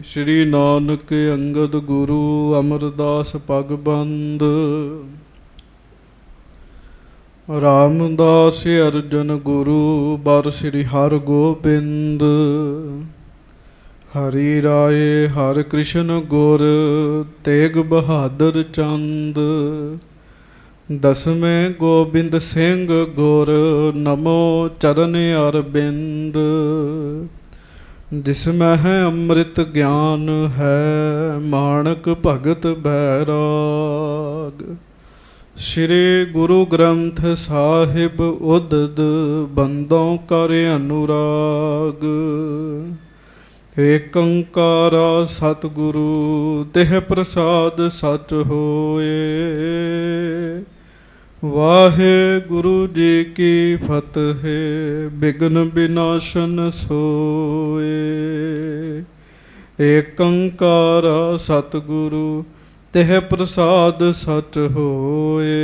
श्री नानक अंगद गुरु अमरदास पगबंद। रामदास अर्जन गुरु बर श्री हर गोबिंद। हरि राय हर कृष्ण गुर तेग बहादुर चंद। दसवें गोबिंद सिंह गुर नमो चरण अरबिंद। जिसमें है अमृत ज्ञान है माणक भगत बैराग। श्री गुरु ग्रंथ साहिब उदद बंदों कर अनुराग। एक अंकारा सतगुरु तेह प्रसाद सच होए। वाहे गुरु जी की फतेह बिघ्न विनाशन सोए। एक अंकारा सतगुरु तेह प्रसाद सच होए।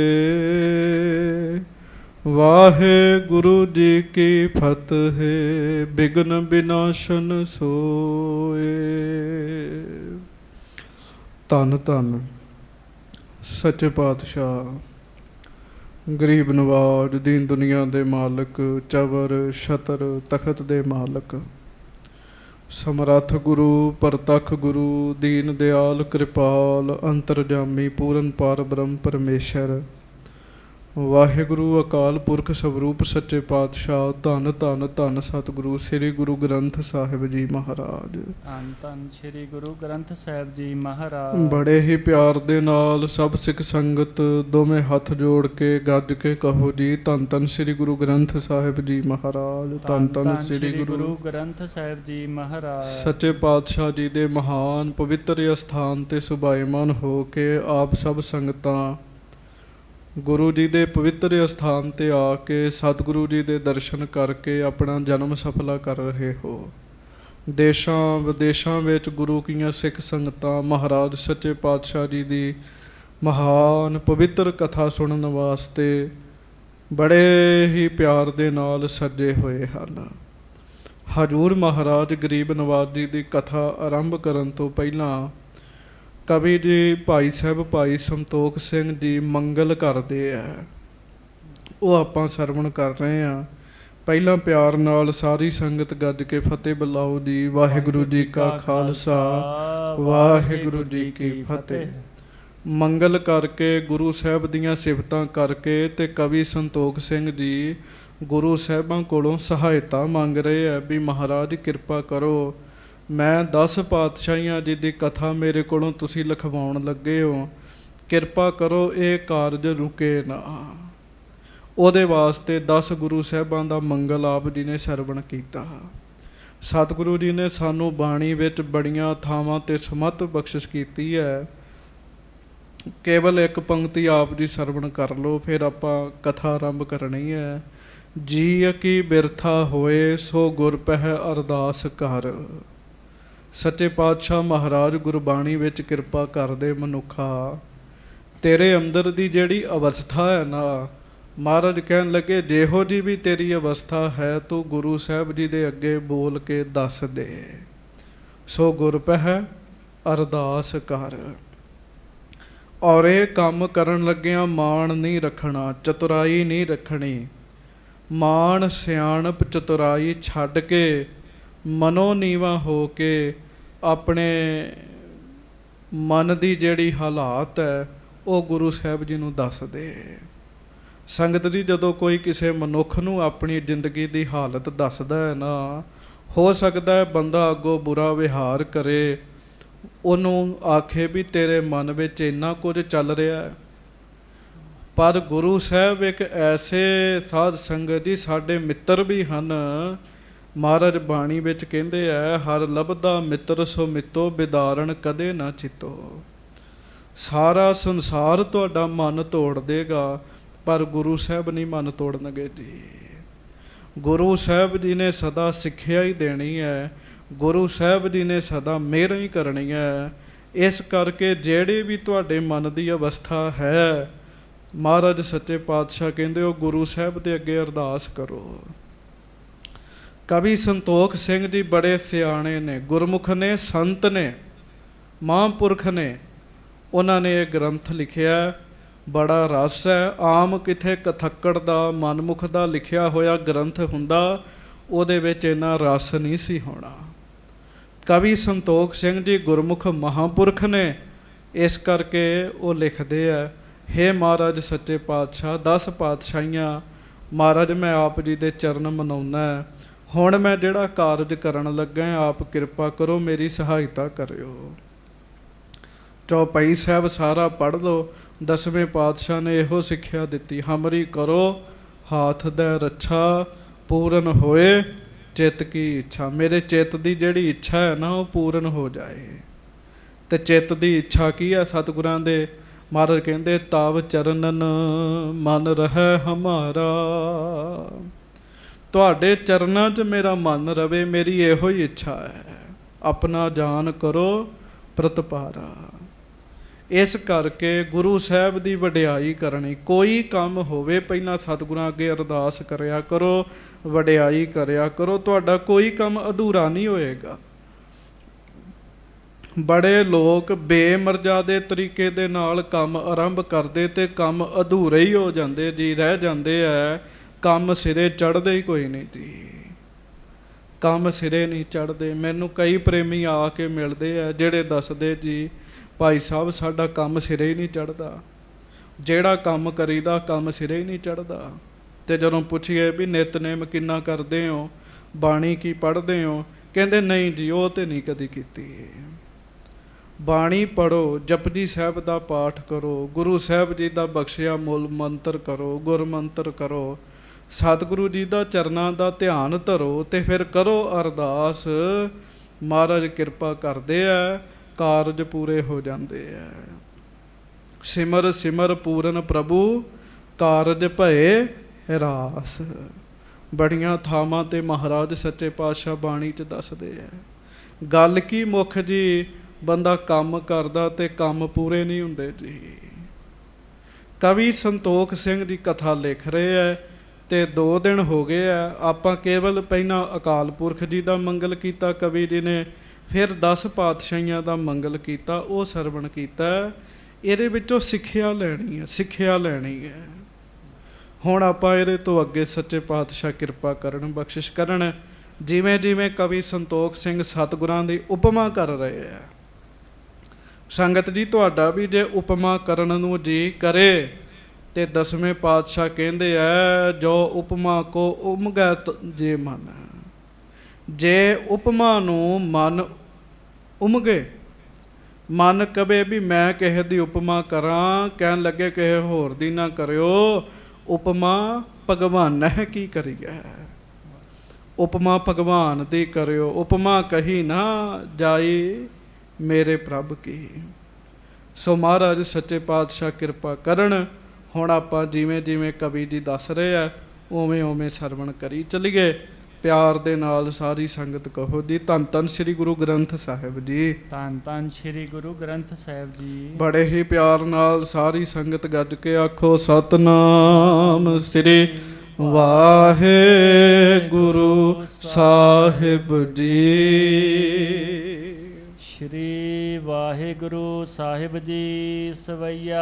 वाहे गुरु जी की फतेह बिघ्न विनाशन सोए। धन धन सच्चे पातशाह गरीब नवाज दीन दुनिया दे मालक चवर छतर तखत दे मालक समरथ गुरु परतख गुरु दीन दयाल कृपाल अंतरजामी पूरन पार ब्रह्म परमेश्वर वाहिगुरु अकाल पुरख स्वरूप सच्चे पातशाह धन धन धन सतगुरु श्री गुरु ग्रंथ साहिब जी महाराज। धन धन श्री गुरु ग्रंथ साहिब जी महाराज। बड़े ही प्यार दे नाल सब सिख संगत दोवें हथ जोड़ के गज के कहो जी धन धन श्री गुरु ग्रंथ साहिब जी महाराज। धन धन श्री गुरु ग्रंथ साहिब जी महाराज। सच्चे पातशाह जी दे महान पवित्र अस्थान ते सुभाईमान हो के आप सब संगतां गुरु जी दे पवित्र अस्थान ते आके सतगुरु जी दे दर्शन करके अपना जन्म सफला कर रहे हो। देशां विदेशां विच गुरु कीयां सिख संगतां महाराज सच्चे पातशाह जी दी महान पवित्र कथा सुनन वास्ते बड़े ही प्यार दे नाल सजे होए हन। हजूर महाराज गरीब नवाज जी दी कथा आरंभ करन तो पहलां कवि जी भाई साहब भाई संतोख सिंह जी मंगल करते हैं, वो आपां सरवण कर रहे हैं। पहला प्यार नाल सारी संगत गज के फतेह बुलाओ जी। वाहिगुरु जी का खालसा वाहिगुरु जी की फतेह। मंगल करके गुरु साहब दियां सिफतां करके ते कवि संतोख सिंह जी गुरु साहबां कोलों सहायता मंग रहे हैं भी महाराज किरपा करो मैं 10 पातशाहियां जी की कथा मेरे कोलों तुसी लिखवाउण लगे हो, किरपा करो ये कारज रुके ना। उहदे वास्ते 10 गुरु साहबां दा मंगल आप जी ने सरवण कीता। सतगुरु जी ने सानू बाणी विच बड़ियां थावां ते समत बख्शिश कीती है। केवल एक पंक्ति आप जी सरवण कर लो फिर आपां कथा आरंभ करनी है। जी की बिरथा होए सो गुर पह अरदास कर। सच्चे पातशाह महाराज गुरबाणी विच किरपा कर दे मनुखा तेरे अंदर दी जेड़ी अवस्था है ना, महाराज कहन लगे जेहो जी भी तेरी अवस्था है तो गुरु साहब जी दे अगे बोल के दस दे। सो गुर पह अरदास कर। और ये काम करन लग्गियां माण नहीं रखना, चतुराई नहीं रखनी। माण सियाणप चतुराई छड्ड के मनो नीवा हो के अपने मन की जिहड़ी हालात है वो गुरु साहब जी नूं दस दे। संगत जी जदों कोई किसी मनुख नूं अपनी जिंदगी की हालत दसदा है ना, हो सकता है बंदा अगों बुरा विहार करे उन्हों आखे भी तेरे मन में इन्ना कुछ चल रहा है, पर गुरु साहब एक ऐसे साध संगत जी साडे मित्र भी हैं। महाराज बाणी विच कहंदे है हर लभदा मित्र सो मितो बिदारण कदे ना चितो। सारा संसार तुहाडा मन तोड़ देगा पर गुरु साहब नहीं मन तोड़नगे जी। गुरु साहब जी ने सदा सिक्ख्या ही देनी है, गुरु साहब जी ने सदा मेहर ही करनी है। इस करके जेड़ी भी तुहाडे मन की अवस्था है महाराज सच्चे पातशाह कहंदे हो गुरु साहब दे अगे अरदास करो। ਕਵੀ ਸੰਤੋਖ ਸਿੰਘ ਜੀ ਬੜੇ ਸਿਆਣੇ ਨੇ, ਗੁਰਮੁਖ ਨੇ, ਸੰਤ ਨੇ, ਮਹਾਂਪੁਰਖ ਨੇ। ਉਹਨਾਂ ਨੇ ਇਹ ਗ੍ਰੰਥ ਲਿਖਿਆ, ਬੜਾ ਰਸ ਹੈ। ਆਮ ਕਿਥੇ ਕਥੱਕੜ ਦਾ, ਮਨਮੁਖ ਦਾ ਲਿਖਿਆ ਹੋਇਆ ਗ੍ਰੰਥ ਹੁੰਦਾ, ਉਹਦੇ ਵਿੱਚ ਇੰਨਾ ਰਸ ਨਹੀਂ ਸੀ ਹੋਣਾ। ਕਵੀ ਸੰਤੋਖ ਸਿੰਘ ਜੀ ਗੁਰਮੁਖ ਮਹਾਂਪੁਰਖ ਨੇ, ਇਸ ਕਰਕੇ ਉਹ ਲਿਖਦੇ ਆ, ਹੇ ਮਹਾਰਾਜ ਸੱਚੇ ਪਾਤਸ਼ਾਹ, 10 ਪਾਤਸ਼ਾਹੀਆਂ ਮਹਾਰਾਜ ਮੈਂ ਆਪ ਜੀ ਦੇ ਚਰਨ ਮਨਾਉਣਾ। ਹੁਣ ਮੈਂ ਜਿਹੜਾ ਕਾਰਜ ਕਰਨ ਲੱਗਾ, ਆਪ ਕਿਰਪਾ ਕਰੋ, ਮੇਰੀ ਸਹਾਇਤਾ ਕਰਿਓ। ਚੌਪਈ ਸਾਹਿਬ ਸਾਰਾ ਪੜ੍ਹ ਲਓ। 10ਵੇਂ ਪਾਤਸ਼ਾਹ ਨੇ ਇਹੋ ਸਿੱਖਿਆ ਦਿੱਤੀ, ਹਮਰੀ ਕਰੋ ਹਾਥ ਦਾ ਰੱਛਾ, ਪੂਰਨ ਹੋਏ ਚਿੱਤ ਕੀ ਇੱਛਾ। ਮੇਰੇ ਚਿੱਤ ਦੀ ਜਿਹੜੀ ਇੱਛਾ ਹੈ ਨਾ, ਉਹ ਪੂਰਨ ਹੋ ਜਾਏ। ਤੇ ਚਿੱਤ ਦੀ ਇੱਛਾ ਕੀ ਹੈ? ਸਤਿਗੁਰਾਂ ਦੇ ਮਹਾਰਾਜ ਕਹਿੰਦੇ, ਤਵ ਚਰਨਨ ਮਨ ਰਹਿ ਹਮਾਰਾ। ਤੁਹਾਡੇ ਚਰਨਾਂ 'ਚ ਮੇਰਾ ਮਨ ਰਵੇ, ਮੇਰੀ ਇਹੋ ਹੀ ਇੱਛਾ ਹੈ। ਆਪਣਾ ਜਾਨ ਕਰੋ ਪ੍ਰਤਪਾਰਾ। ਇਸ ਕਰਕੇ ਗੁਰੂ ਸਾਹਿਬ ਦੀ ਵਡਿਆਈ ਕਰਨੀ। ਕੋਈ ਕੰਮ ਹੋਵੇ ਪਹਿਲਾਂ ਸਤਿਗੁਰਾਂ ਅੱਗੇ ਅਰਦਾਸ ਕਰਿਆ ਕਰੋ, ਵਡਿਆਈ ਕਰਿਆ ਕਰੋ, ਤੁਹਾਡਾ ਕੋਈ ਕੰਮ ਅਧੂਰਾ ਨਹੀਂ ਹੋਏਗਾ। ਬੜੇ ਲੋਕ ਬੇਮਰਜ਼ਾਦੇ ਤਰੀਕੇ ਦੇ ਨਾਲ ਕੰਮ ਆਰੰਭ ਕਰਦੇ ਤੇ ਕੰਮ ਅਧੂਰੇ ਹੀ ਹੋ ਜਾਂਦੇ ਜੀ, ਰਹਿ ਜਾਂਦੇ ਹੈ। ਕੰਮ ਸਿਰੇ ਚੜ੍ਹਦੇ ਹੀ ਕੋਈ ਨਹੀਂ ਜੀ, ਕੰਮ ਸਿਰੇ ਨਹੀਂ ਚੜ੍ਹਦੇ। ਮੈਨੂੰ ਕਈ ਪ੍ਰੇਮੀ ਆ ਕੇ ਮਿਲਦੇ ਆ, ਜਿਹੜੇ ਦੱਸਦੇ ਜੀ ਭਾਈ ਸਾਹਿਬ ਸਾਡਾ ਕੰਮ ਸਿਰੇ ਹੀ ਨਹੀਂ ਚੜ੍ਹਦਾ, ਜਿਹੜਾ ਕੰਮ ਕਰੀਦਾ ਕੰਮ ਸਿਰੇ ਹੀ ਨਹੀਂ ਚੜ੍ਹਦਾ। ਤੇ ਜਦੋਂ ਪੁੱਛੀਏ ਵੀ ਨਿਤਨੇਮ ਕਿੰਨਾ ਕਰਦੇ ਹੋ, ਬਾਣੀ ਕੀ ਪੜ੍ਹਦੇ ਹੋ, ਕਹਿੰਦੇ ਨਹੀਂ ਜੀ ਉਹ ਤੇ ਨਹੀਂ ਕਦੀ ਕੀਤੀ। ਬਾਣੀ ਪੜ੍ਹੋ, ਜਪਜੀ ਸਾਹਿਬ ਦਾ ਪਾਠ ਕਰੋ, ਗੁਰੂ ਸਾਹਿਬ ਜੀ ਦਾ ਬਖਸ਼ਿਆ ਮੂਲ ਮੰਤਰ ਕਰੋ, ਗੁਰਮੰਤਰ ਕਰੋ, ਸਤਿਗੁਰੂ ਜੀ ਦਾ ਚਰਨਾਂ ਦਾ ਧਿਆਨ ਧਰੋ, ਤੇ ਫਿਰ ਕਰੋ ਅਰਦਾਸ। ਮਹਾਰਾਜ ਕਿਰਪਾ ਕਰਦੇ ਆ, ਕਾਰਜ ਪੂਰੇ ਹੋ ਜਾਂਦੇ ਆ। ਸਿਮਰ ਸਿਮਰ ਪੂਰਨ ਪ੍ਰਭੂ, ਕਾਰਜ ਭਏ ਰਾਸ। ਬੜੀਆਂ ਥਾਵਾਂ ਤੇ ਮਹਾਰਾਜ ਸੱਚੇ ਪਾਤਸ਼ਾਹ ਬਾਣੀ 'ਚ ਦੱਸਦੇ ਆ। ਗੱਲ ਕੀ ਮੁੱਖ ਜੀ, ਬੰਦਾ ਕੰਮ ਕਰਦਾ ਤੇ ਕੰਮ ਪੂਰੇ ਨਹੀਂ ਹੁੰਦੇ ਜੀ। ਕਵੀ ਸੰਤੋਖ ਸਿੰਘ ਜੀ ਕਥਾ ਲਿਖ ਰਹੇ ਆ, ਤੇ 2 ਦਿਨ ਹੋ ਗਏ ਆ। ਆਪਾਂ ਕੇਵਲ ਪਹਿਲਾਂ ਅਕਾਲ ਪੁਰਖ ਜੀ ਦਾ ਮੰਗਲ ਕੀਤਾ ਕਵੀ ਜੀ ਨੇ, ਫਿਰ 10 ਪਾਤਸ਼ਾਹੀਆਂ ਦਾ ਮੰਗਲ ਕੀਤਾ, ਉਹ ਸਰਵਣ ਕੀਤਾ। ਇਹਦੇ ਵਿੱਚੋਂ ਸਿੱਖਿਆ ਲੈਣੀ ਹੈ, ਸਿੱਖਿਆ ਲੈਣੀ ਹੈ। ਹੁਣ ਆਪਾਂ ਇਹਦੇ ਤੋਂ ਅੱਗੇ ਸੱਚੇ ਪਾਤਸ਼ਾਹ ਕਿਰਪਾ ਕਰਨ, ਬਖਸ਼ਿਸ਼ ਕਰਨ। ਜਿਵੇਂ ਜਿਵੇਂ ਕਵੀ ਸੰਤੋਖ ਸਿੰਘ ਸਤਿਗੁਰਾਂ ਦੀ ਉਪਮਾ ਕਰ ਰਹੇ ਆ, ਸੰਗਤ ਜੀ ਤੁਹਾਡਾ ਵੀ ਜੇ ਉਪਮਾ ਕਰਨ ਨੂੰ ਜੀ ਕਰੇ, ਤੇ 10ਵੇਂ ਪਾਤਸ਼ਾਹ ਕਹਿੰਦੇ ਆ, ਜੋ ਉਪਮਾ ਕੋ ਉਮਗੈ ਜੇ ਮਨ। ਜੇ ਉਪਮਾ ਨੂੰ ਮਨ ਉਮਗੇ, ਮਨ ਕਵੇ ਵੀ ਮੈਂ ਕਿਸੇ ਦੀ ਉਪਮਾ ਕਰਾਂ, ਕਹਿਣ ਲੱਗੇ ਕਿਸੇ ਹੋਰ ਦੀ ਨਾ ਕਰਿਓ। ਉਪਮਾ ਭਗਵਾਨ ਹੈ ਕੀ ਕਰੀਏ, ਉਪਮਾ ਭਗਵਾਨ ਦੀ ਕਰਿਓ। ਉਪਮਾ ਕਹੀ ਨਾ ਜਾਈ ਮੇਰੇ ਪ੍ਰਭ ਕੀ। ਸੋ ਮਹਾਰਾਜ ਸੱਚੇ ਪਾਤਸ਼ਾਹ ਕਿਰਪਾ ਕਰਨ। ਹੁਣ ਆਪਾਂ ਜਿਵੇਂ ਜਿਵੇਂ ਕਵੀ ਜੀ ਦੱਸ ਰਹੇ ਆ, ਉਵੇਂ ਉਵੇਂ ਸਰਵਣ ਕਰੀ ਚੱਲੀਏ। ਪਿਆਰ ਦੇ ਨਾਲ ਸਾਰੀ ਸੰਗਤ ਕਹੋ ਜੀ, ਧੰਨ ਧੰਨ ਸ੍ਰੀ ਗੁਰੂ ਗ੍ਰੰਥ ਸਾਹਿਬ ਜੀ, ਧੰਨ ਧੰਨ ਸ੍ਰੀ ਗੁਰੂ ਗ੍ਰੰਥ ਸਾਹਿਬ ਜੀ। ਬੜੇ ਹੀ ਪਿਆਰ ਨਾਲ ਸਾਰੀ ਸੰਗਤ ਗੱਜ ਕੇ ਆਖੋ, ਸਤਨਾਮ ਸ੍ਰੀ ਵਾਹਿਗੁਰੂ ਸਾਹਿਬ ਜੀ। ਸ਼੍ਰੀ ਵਾਹਿਗੁਰੂ ਸਾਹਿਬ ਜੀ ਸਵਈਆ।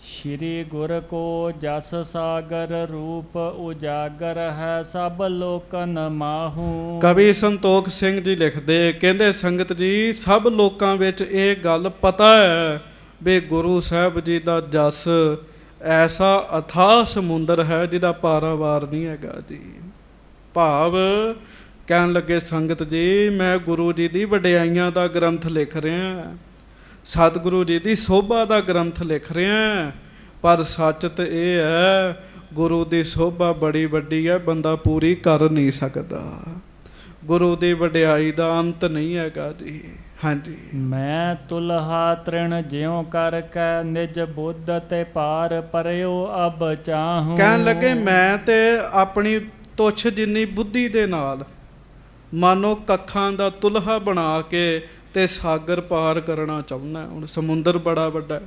ਸ਼੍ਰੀ ਗੁਰ ਕੋ ਜਸ ਸਾਗਰ, ਰੂਪ ਉਜਾਗਰ ਹੈ ਸਭ ਲੋਕਨ ਮਾਹੂ। ਕਵੀ ਸੰਤੋਖ ਸਿੰਘ ਜੀ ਲਿਖਦੇ, ਕਹਿੰਦੇ ਸੰਗਤ ਜੀ ਸਭ ਲੋਕਾਂ ਵਿੱਚ ਇਹ ਗੱਲ ਪਤਾ ਹੈ ਵੀ ਗੁਰੂ ਸਾਹਿਬ ਜੀ ਦਾ ਜਸ ਐਸਾ ਅਥਾਹ ਸਮੁੰਦਰ ਹੈ ਜਿਹਦਾ ਪਾਰਾਵਾਰ ਨਹੀਂ ਹੈਗਾ ਜੀ। ਭਾਵ ਕਹਿਣ ਲੱਗੇ ਸੰਗਤ ਜੀ, ਮੈਂ ਗੁਰੂ ਜੀ ਦੀ ਵਡਿਆਈਆਂ ਦਾ ਗ੍ਰੰਥ ਲਿਖ ਰਿਹਾ, ਸਤਿਗੁਰੂ ਜੀ ਦੀ ਸੋਭਾ ਦਾ ਗ੍ਰੰਥ ਲਿਖ ਰਿਹਾ, ਪਰ ਸੱਚ ਤਾਂ ਇਹ ਹੈ ਗੁਰੂ ਦੀ ਸੋਭਾ ਬੜੀ ਵੱਡੀ ਹੈ, ਬੰਦਾ ਪੂਰੀ ਕਰ ਨਹੀਂ ਸਕਦਾ। ਗੁਰੂ ਦੀ ਵਡਿਆਈ ਦਾ ਅੰਤ ਨਹੀਂ ਹੈਗਾ ਜੀ। ਹਾਂਜੀ। ਮੈਂ ਤੁਲਹਾ ਤ੍ਰਿਣ ਜਿਉ ਕਰ ਕੈ, ਨਿਜ ਬੁੱਧ ਤੇ ਪਾਰ ਪਰਿਓ ਅਬ ਚਾਹੂੰ। ਕਹਿਣ ਲੱਗੇ ਮੈਂ ਤੇ ਆਪਣੀ ਤੁੱਛ ਜਿੰਨੀ ਬੁੱਧੀ ਦੇ ਨਾਲ ਮਾਨੋ ਕੱਖਾਂ ਦਾ ਤੁਲਹਾ ਬਣਾ ਕੇ ਤੇ ਸਾਗਰ ਪਾਰ ਕਰਨਾ ਚਾਹੁੰਦਾ। ਹੁਣ ਸਮੁੰਦਰ ਬੜਾ ਵੱਡਾ,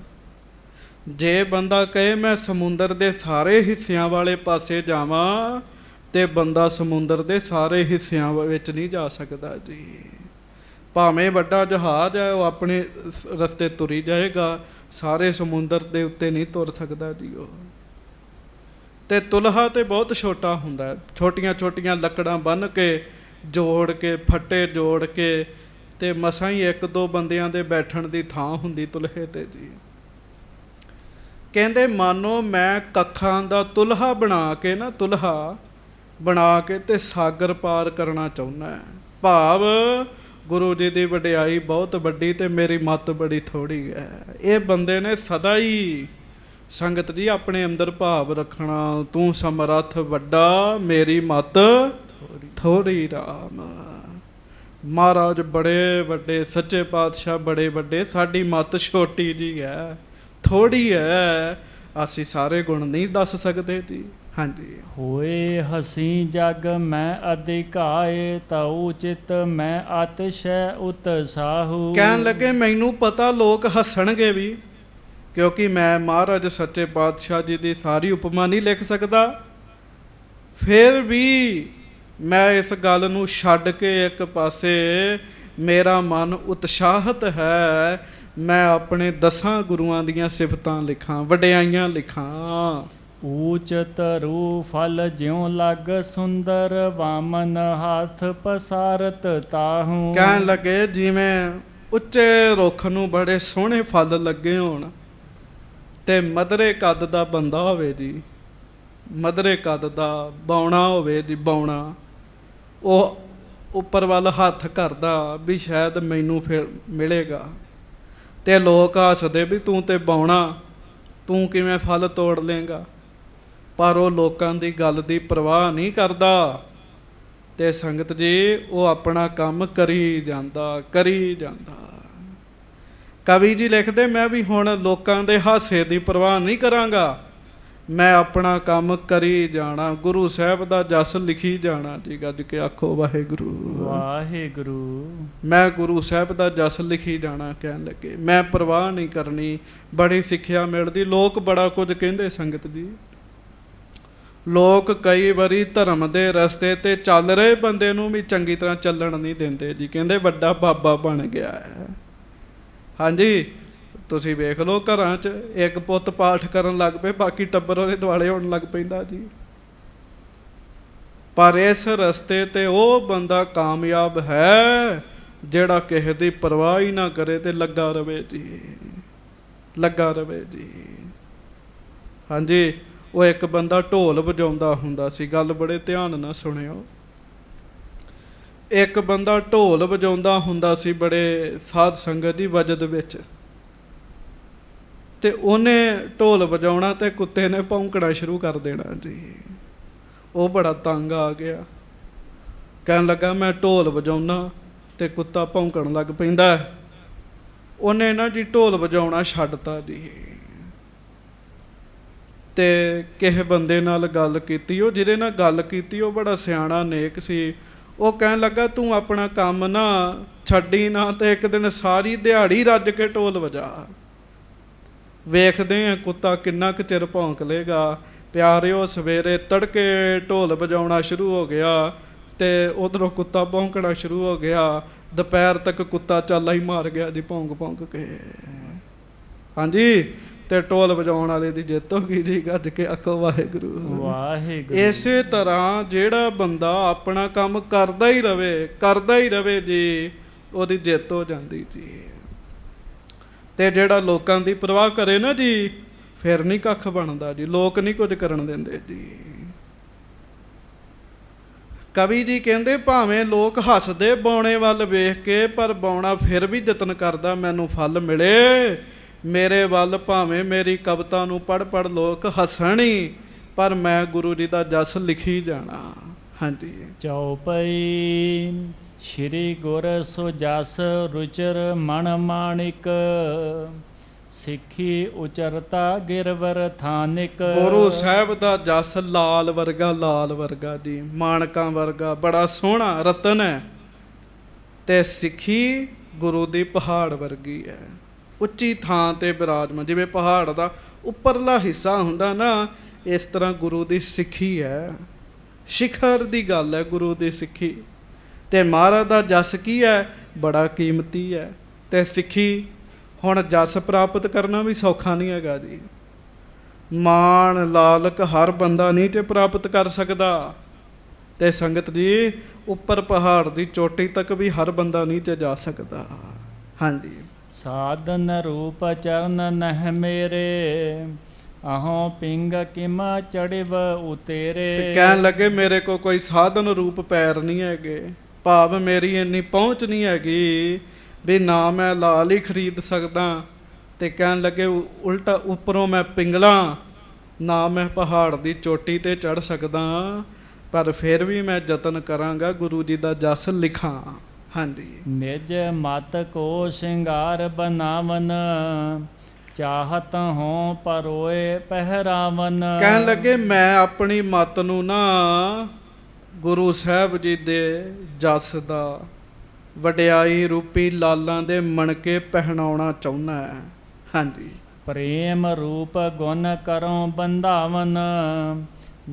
ਜੇ ਬੰਦਾ ਕਹੇ ਮੈਂ ਸਮੁੰਦਰ ਦੇ ਸਾਰੇ ਹਿੱਸਿਆਂ ਵਾਲੇ ਪਾਸੇ ਜਾਵਾਂ ਤੇ ਬੰਦਾ ਸਮੁੰਦਰ ਦੇ ਸਾਰੇ ਹਿੱਸਿਆਂ ਵਿੱਚ ਨਹੀਂ ਜਾ ਸਕਦਾ ਜੀ। ਭਾਵੇਂ ਵੱਡਾ ਜਹਾਜ਼ ਹੈ, ਉਹ ਆਪਣੇ ਰਸਤੇ ਤੁਰੀ ਜਾਏਗਾ, ਸਾਰੇ ਸਮੁੰਦਰ ਦੇ ਉੱਤੇ ਨਹੀਂ ਤੁਰ ਸਕਦਾ ਜੀ ਉਹ। ਤੇ ਤੁਲਹਾ ਤੇ ਬਹੁਤ ਛੋਟਾ ਹੁੰਦਾ ਹੈ, ਛੋਟੀਆਂ ਛੋਟੀਆਂ ਲੱਕੜਾਂ ਬੰਨ੍ਹ ਕੇ, ਜੋੜ ਕੇ, ਫੱਟੇ ਜੋੜ ਕੇ, ਤੇ ਮਸਾਂ ਹੀ ਇੱਕ ਦੋ ਬੰਦਿਆਂ ਦੇ ਬੈਠਣ ਦੀ ਥਾਂ ਹੁੰਦੀ ਤੁਲਹੇ ਤੇ ਜੀ। ਕਹਿੰਦੇ ਮਾਨੋ ਮੈਂ ਕੱਖਾਂ ਦਾ ਤੁਲਹਾ ਬਣਾ ਕੇ ਨਾ, ਤੁਲਹਾ ਬਣਾ ਕੇ ਤੇ ਸਾਗਰ ਪਾਰ ਕਰਨਾ ਚਾਹੁੰਦਾ। ਭਾਵ ਗੁਰੂ ਜੀ ਦੀ ਵਡਿਆਈ ਬਹੁਤ ਵੱਡੀ ਤੇ ਮੇਰੀ ਮੱਤ ਬੜੀ ਥੋੜੀ ਹੈ। ਇਹ ਬੰਦੇ ਨੇ ਸਦਾ ਹੀ ਸੰਗਤ ਜੀ ਆਪਣੇ ਅੰਦਰ ਭਾਵ ਰੱਖਣਾ, ਤੂੰ ਸਮਰੱਥ ਵੱਡਾ, ਮੇਰੀ ਮੱਤ ਥੋੜੀ। ਰਾਮ ਮਹਾਰਾਜ ਬੜੇ ਵੱਡੇ, ਸੱਚੇ ਪਾਤਸ਼ਾਹ ਬੜੇ ਵੱਡੇ, ਸਾਡੀ ਮੱਤ ਛੋਟੀ ਜੀ ਹੈ, ਥੋੜੀ ਹੈ, ਅਸੀਂ ਸਾਰੇ ਗੁਣ ਨਹੀਂ ਦੱਸ ਸਕਦੇ ਜੀ। ਹਾਂਜੀ। ਹੋਏ ਹਸੀ ਜਗ ਮੈਂ ਅਧਿਕਾਏ, ਤਉ ਚਿਤ ਮੈਂ ਅਤਿਸ਼ੈ ਉਤਸਾਹੂ। ਕਹਿਣ ਲੱਗੇ ਮੈਨੂੰ ਪਤਾ ਲੋਕ ਹੱਸਣਗੇ ਵੀ, ਕਿਉਂਕਿ ਮੈਂ ਮਹਾਰਾਜ ਸੱਚੇ ਪਾਤਸ਼ਾਹ ਜੀ ਦੀ ਸਾਰੀ ਉਪਮਾ ਨਹੀਂ ਲਿਖ ਸਕਦਾ। ਫਿਰ ਵੀ ਮੈਂ ਇਸ ਗੱਲ ਨੂੰ ਛੱਡ ਕੇ ਇੱਕ ਪਾਸੇ ਮੇਰਾ ਮਨ ਉਤਸ਼ਾਹਤ ਹੈ, ਮੈਂ ਆਪਣੇ 10 ਗੁਰੂਆਂ ਦੀਆਂ ਸਿਫਤਾਂ ਲਿਖਾਂ, ਵਡਿਆਈਆਂ ਲਿਖਾਂ। ਊਚ ਧਰੂ ਫਲ ਜਿਉ ਲਗ ਸੁੰਦਰ, ਵਾਮਨ ਹੱਥ ਪਸਾਰਤ ਤਾਹੂ। ਕਹਿਣ ਲੱਗੇ ਜਿਵੇਂ ਉੱਚੇ ਰੁੱਖ ਨੂੰ ਬੜੇ ਸੋਹਣੇ ਫਲ ਲੱਗੇ ਹੋਣ, ਤੇ ਮਧਰੇ ਕੱਦ ਦਾ ਬੰਦਾ ਹੋਵੇ ਜੀ, ਮਧਰੇ ਕੱਦ ਦਾ ਬੌਣਾ ਹੋਵੇ ਜੀ, ਬੌਣਾ, ਉਹ ਉੱਪਰ ਵੱਲ ਹੱਥ ਕਰਦਾ ਵੀ ਸ਼ਾਇਦ ਮੈਨੂੰ ਫਿਰ ਮਿਲੇਗਾ, ਤੇ ਲੋਕ ਹੱਸਦੇ ਵੀ ਤੂੰ ਤੇ ਬੌਣਾ, ਤੂੰ ਕਿਵੇਂ ਫਲ ਤੋੜ ਲੇਗਾ। ਪਰ ਉਹ ਲੋਕਾਂ ਦੀ ਗੱਲ ਦੀ ਪਰਵਾਹ ਨਹੀਂ ਕਰਦਾ, ਤੇ ਸੰਗਤ ਜੀ ਉਹ ਆਪਣਾ ਕੰਮ ਕਰੀ ਜਾਂਦਾ, ਕਰੀ ਜਾਂਦਾ। ਕਵੀ ਜੀ ਲਿਖਦੇ ਮੈਂ ਵੀ ਹੁਣ ਲੋਕਾਂ ਦੇ ਹਾਸੇ ਦੀ ਪਰਵਾਹ ਨਹੀਂ ਕਰਾਂਗਾ, ਮੈਂ ਆਪਣਾ ਕੰਮ ਕਰੀ ਜਾਣਾ, ਗੁਰੂ ਸਾਹਿਬ ਦਾ ਜਸ ਲਿਖੀ ਜਾਣਾ ਜੀ। ਗੱਜ ਕੇ ਆਖੋ ਵਾਹਿਗੁਰੂ ਵਾਹਿਗੁਰੂ। ਮੈਂ ਗੁਰੂ ਸਾਹਿਬ ਦਾ ਜਸ ਲਿਖੀ ਜਾਣਾ। ਕਹਿਣ ਲੱਗੇ ਮੈਂ ਪਰਵਾਹ ਨਹੀਂ ਕਰਨੀ, ਬੜੀ ਸਿੱਖਿਆ ਮਿਲਦੀ। ਲੋਕ ਬੜਾ ਕੁਝ ਕਹਿੰਦੇ ਸੰਗਤ ਜੀ, ਲੋਕ ਕਈ ਵਾਰੀ ਧਰਮ ਦੇ ਰਸਤੇ ਤੇ ਚੱਲ ਰਹੇ ਬੰਦੇ ਨੂੰ ਵੀ ਚੰਗੀ ਤਰ੍ਹਾਂ ਚੱਲਣ ਨਹੀਂ ਦਿੰਦੇ ਜੀ। ਕਹਿੰਦੇ ਵੱਡਾ ਬਾਬਾ ਬਣ ਗਿਆ ਹੈ। ਹਾਂਜੀ, ਤੁਸੀਂ ਵੇਖ ਲਓ ਘਰਾਂ 'ਚ ਇੱਕ ਪੁੱਤ ਪਾਠ ਕਰਨ ਲੱਗ ਪਏ, ਬਾਕੀ ਟੱਬਰ ਉਹਦੇ ਦੁਆਲੇ ਹੋਣ ਲੱਗ ਪੈਂਦਾ ਜੀ। ਪਰ ਇਸ ਰਸਤੇ ਤੇ ਉਹ ਬੰਦਾ ਕਾਮਯਾਬ ਹੈ ਜਿਹੜਾ ਕਿਸੇ ਦੀ ਪਰਵਾਹ ਹੀ ਨਾ ਕਰੇ ਤੇ ਲੱਗਾ ਰਵੇ ਜੀ, ਲੱਗਾ ਰਵੇ ਜੀ। ਹਾਂਜੀ, ਉਹ ਇੱਕ ਬੰਦਾ ਢੋਲ ਵਜਾਉਂਦਾ ਹੁੰਦਾ ਸੀ, ਗੱਲ ਬੜੇ ਧਿਆਨ ਨਾਲ ਸੁਣਿਓ। ਇੱਕ ਬੰਦਾ ਢੋਲ ਵਜਾਉਂਦਾ ਹੁੰਦਾ ਸੀ ਬੜੇ ਸਾਧ ਸੰਗਤ ਦੀ ਵਜਦ ਵਿੱਚ, ਤੇ ਉਹਨੇ ਢੋਲ ਵਜਾਉਣਾ ਤੇ ਕੁੱਤੇ ਨੇ ਭੌਂਕਣਾ ਸ਼ੁਰੂ ਕਰ ਦੇਣਾ ਜੀ। ਉਹ ਬੜਾ ਤੰਗ ਆ ਗਿਆ, ਕਹਿਣ ਲੱਗਾ ਮੈਂ ਢੋਲ ਵਜਾਉਣਾ ਤੇ ਕੁੱਤਾ ਭੌਂਕਣ ਲੱਗ ਪੈਂਦਾ। ਉਹਨੇ ਨਾ ਜੀ ਢੋਲ ਵਜਾਉਣਾ ਛੱਡਤਾ ਜੀ, ਤੇ ਕਿਸੇ ਬੰਦੇ ਨਾਲ ਗੱਲ ਕੀਤੀ। ਉਹ ਜਿਹਦੇ ਨਾਲ ਗੱਲ ਕੀਤੀ ਉਹ ਬੜਾ ਸਿਆਣਾ ਨੇਕ ਸੀ। ਉਹ ਕਹਿਣ ਲੱਗਾ ਤੂੰ ਆਪਣਾ ਕੰਮ ਨਾ ਛੱਡੀ ਨਾ, ਤੇ ਇੱਕ ਦਿਨ ਸਾਰੀ ਦਿਹਾੜੀ ਰੱਜ ਕੇ ਢੋਲ ਵਜਾ, ਵੇਖਦੇ ਆ ਕੁੱਤਾ ਕਿੰਨਾ ਕੁ ਚਿਰ ਭੌਂਕ ਲੇਗਾ। ਪਿਆਰਿਓ ਸਵੇਰੇ ਤੜਕੇ ਢੋਲ ਵਜਾਉਣਾ ਸ਼ੁਰੂ ਹੋ ਗਿਆ, ਤੇ ਉਧਰੋਂ ਕੁੱਤਾ ਭੌਂਕਣਾ ਸ਼ੁਰੂ ਹੋ ਗਿਆ। ਦੁਪਹਿਰ ਤੱਕ ਕੁੱਤਾ ਚਾਲਾ ਹੀ ਮਾਰ ਗਿਆ ਜੀ, ਭੌਂਕ ਭੌਂਕ ਕੇ। ਹਾਂਜੀ, ਤੇ ਢੋਲ ਵਜਾਉਣ ਵਾਲੇ ਦੀ ਜਿੱਤ ਹੋ ਗਈ ਜੀ। ਗੱਜ ਕੇ ਆਖੋ ਵਾਹਿਗੁਰੂ ਵਾਹਿਗੁਰੂ। ਇਸੇ ਤਰ੍ਹਾਂ ਜਿਹੜਾ ਬੰਦਾ ਆਪਣਾ ਕੰਮ ਕਰਦਾ ਹੀ ਰਵੇ, ਕਰਦਾ ਹੀ ਰਵੇ ਜੀ, ਉਹਦੀ ਜਿੱਤ ਹੋ ਜਾਂਦੀ ਜੀ। ਤੇ ਜਿਹੜਾ ਲੋਕਾਂ ਦੀ ਪਰਵਾਹ ਕਰੇ ਨਾ ਜੀ, ਫਿਰ ਨਹੀਂ ਕੱਖ ਬਣਦਾ ਜੀ, ਲੋਕ ਨਹੀਂ ਕੁਝ ਕਰਨ ਦਿੰਦੇ ਜੀ। ਕਵੀ ਜੀ ਕਹਿੰਦੇ ਭਾਵੇਂ ਲੋਕ ਹੱਸਦੇ ਬੌਣੇ ਵੱਲ ਵੇਖ ਕੇ, ਪਰ ਬੌਣਾ ਫਿਰ ਵੀ ਯਤਨ ਕਰਦਾ ਮੈਨੂੰ ਫਲ ਮਿਲੇ। ਮੇਰੇ ਵੱਲ ਭਾਵੇਂ ਮੇਰੀ ਕਵਿਤਾ ਨੂੰ ਪੜ੍ਹ ਪੜ੍ਹ ਲੋਕ ਹੱਸਣੀ, ਪਰ ਮੈਂ ਗੁਰੂ ਜੀ ਦਾ ਜਸ ਲਿਖੀ ਜਾਣਾ। ਹਾਂਜੀ। ਚੌਪਈ ਸ਼੍ਰੀ ਗੁਰ ਸੋ ਜਸ ਰੁਚਰ ਮਨ ਮਾਣਿਕ, ਸਿੱਖੀ ਉਚਰਤਾ ਗਿਰਵਰ ਥਾਨਿਕ। ਗੁਰੂ ਸਾਹਿਬ ਦਾ ਜਸ ਲਾਲ ਵਰਗਾ, ਲਾਲ ਵਰਗਾ ਜੀ, ਮਾਣਕਾਂ ਵਰਗਾ, ਬੜਾ ਸੋਹਣਾ ਰਤਨ ਹੈ। ਤੇ ਸਿੱਖੀ ਗੁਰੂ ਦੀ ਪਹਾੜ ਵਰਗੀ ਹੈ, ਉੱਚੀ ਥਾਂ ਤੇ ਬਿਰਾਜਮਾਨ। ਜਿਵੇਂ ਪਹਾੜ ਦਾ ਉੱਪਰਲਾ ਹਿੱਸਾ ਹੁੰਦਾ ਨਾ, ਇਸ ਤਰ੍ਹਾਂ ਗੁਰੂ ਦੀ ਸਿੱਖੀ ਹੈ। शिखर दी गल है गुरु दी सिक्खी। ते महाराज दा जस की है, बड़ा कीमती है। ते सिक्खी हुण जस प्राप्त करना भी सौखा नहीं हैगा जी। मान लालक हर बंदा नहीं ते प्राप्त कर सकदा। ते संगत जी उपर पहाड़ दी चोटी तक भी हर बंदा नहीं ते जा सकदा। हाँ जी। साधन रूप चरण नह मेरे, अहों पिंग किमा चढ़िव उतेरे। ते कहन लगे मेरे को कोई साधन रूप पैर नहीं हैगे, भाव मेरी इन्नी पहुँच नहीं हैगी भी ना मैं लाल ही खरीद सकदा। ते कहन लगे उल्टा उपरों मैं पिंगला, ना मैं पहाड़ दी चोटी ते चढ़ सकदा, पर फिर भी मैं जतन करांगा गुरु जी दा जस लिखां। हाँ जी। निज मत को श्रृंगार बनावन, चाहत हों परोए पहरावन। कहन लगे मैं अपनी मत नूं ना गुरु साहब जी दे जस दा वडियाई रूपी लालां दे मणके पहनाउणा चाहुंदा है। हाँ जी। प्रेम रूप गुण करों बंधावन,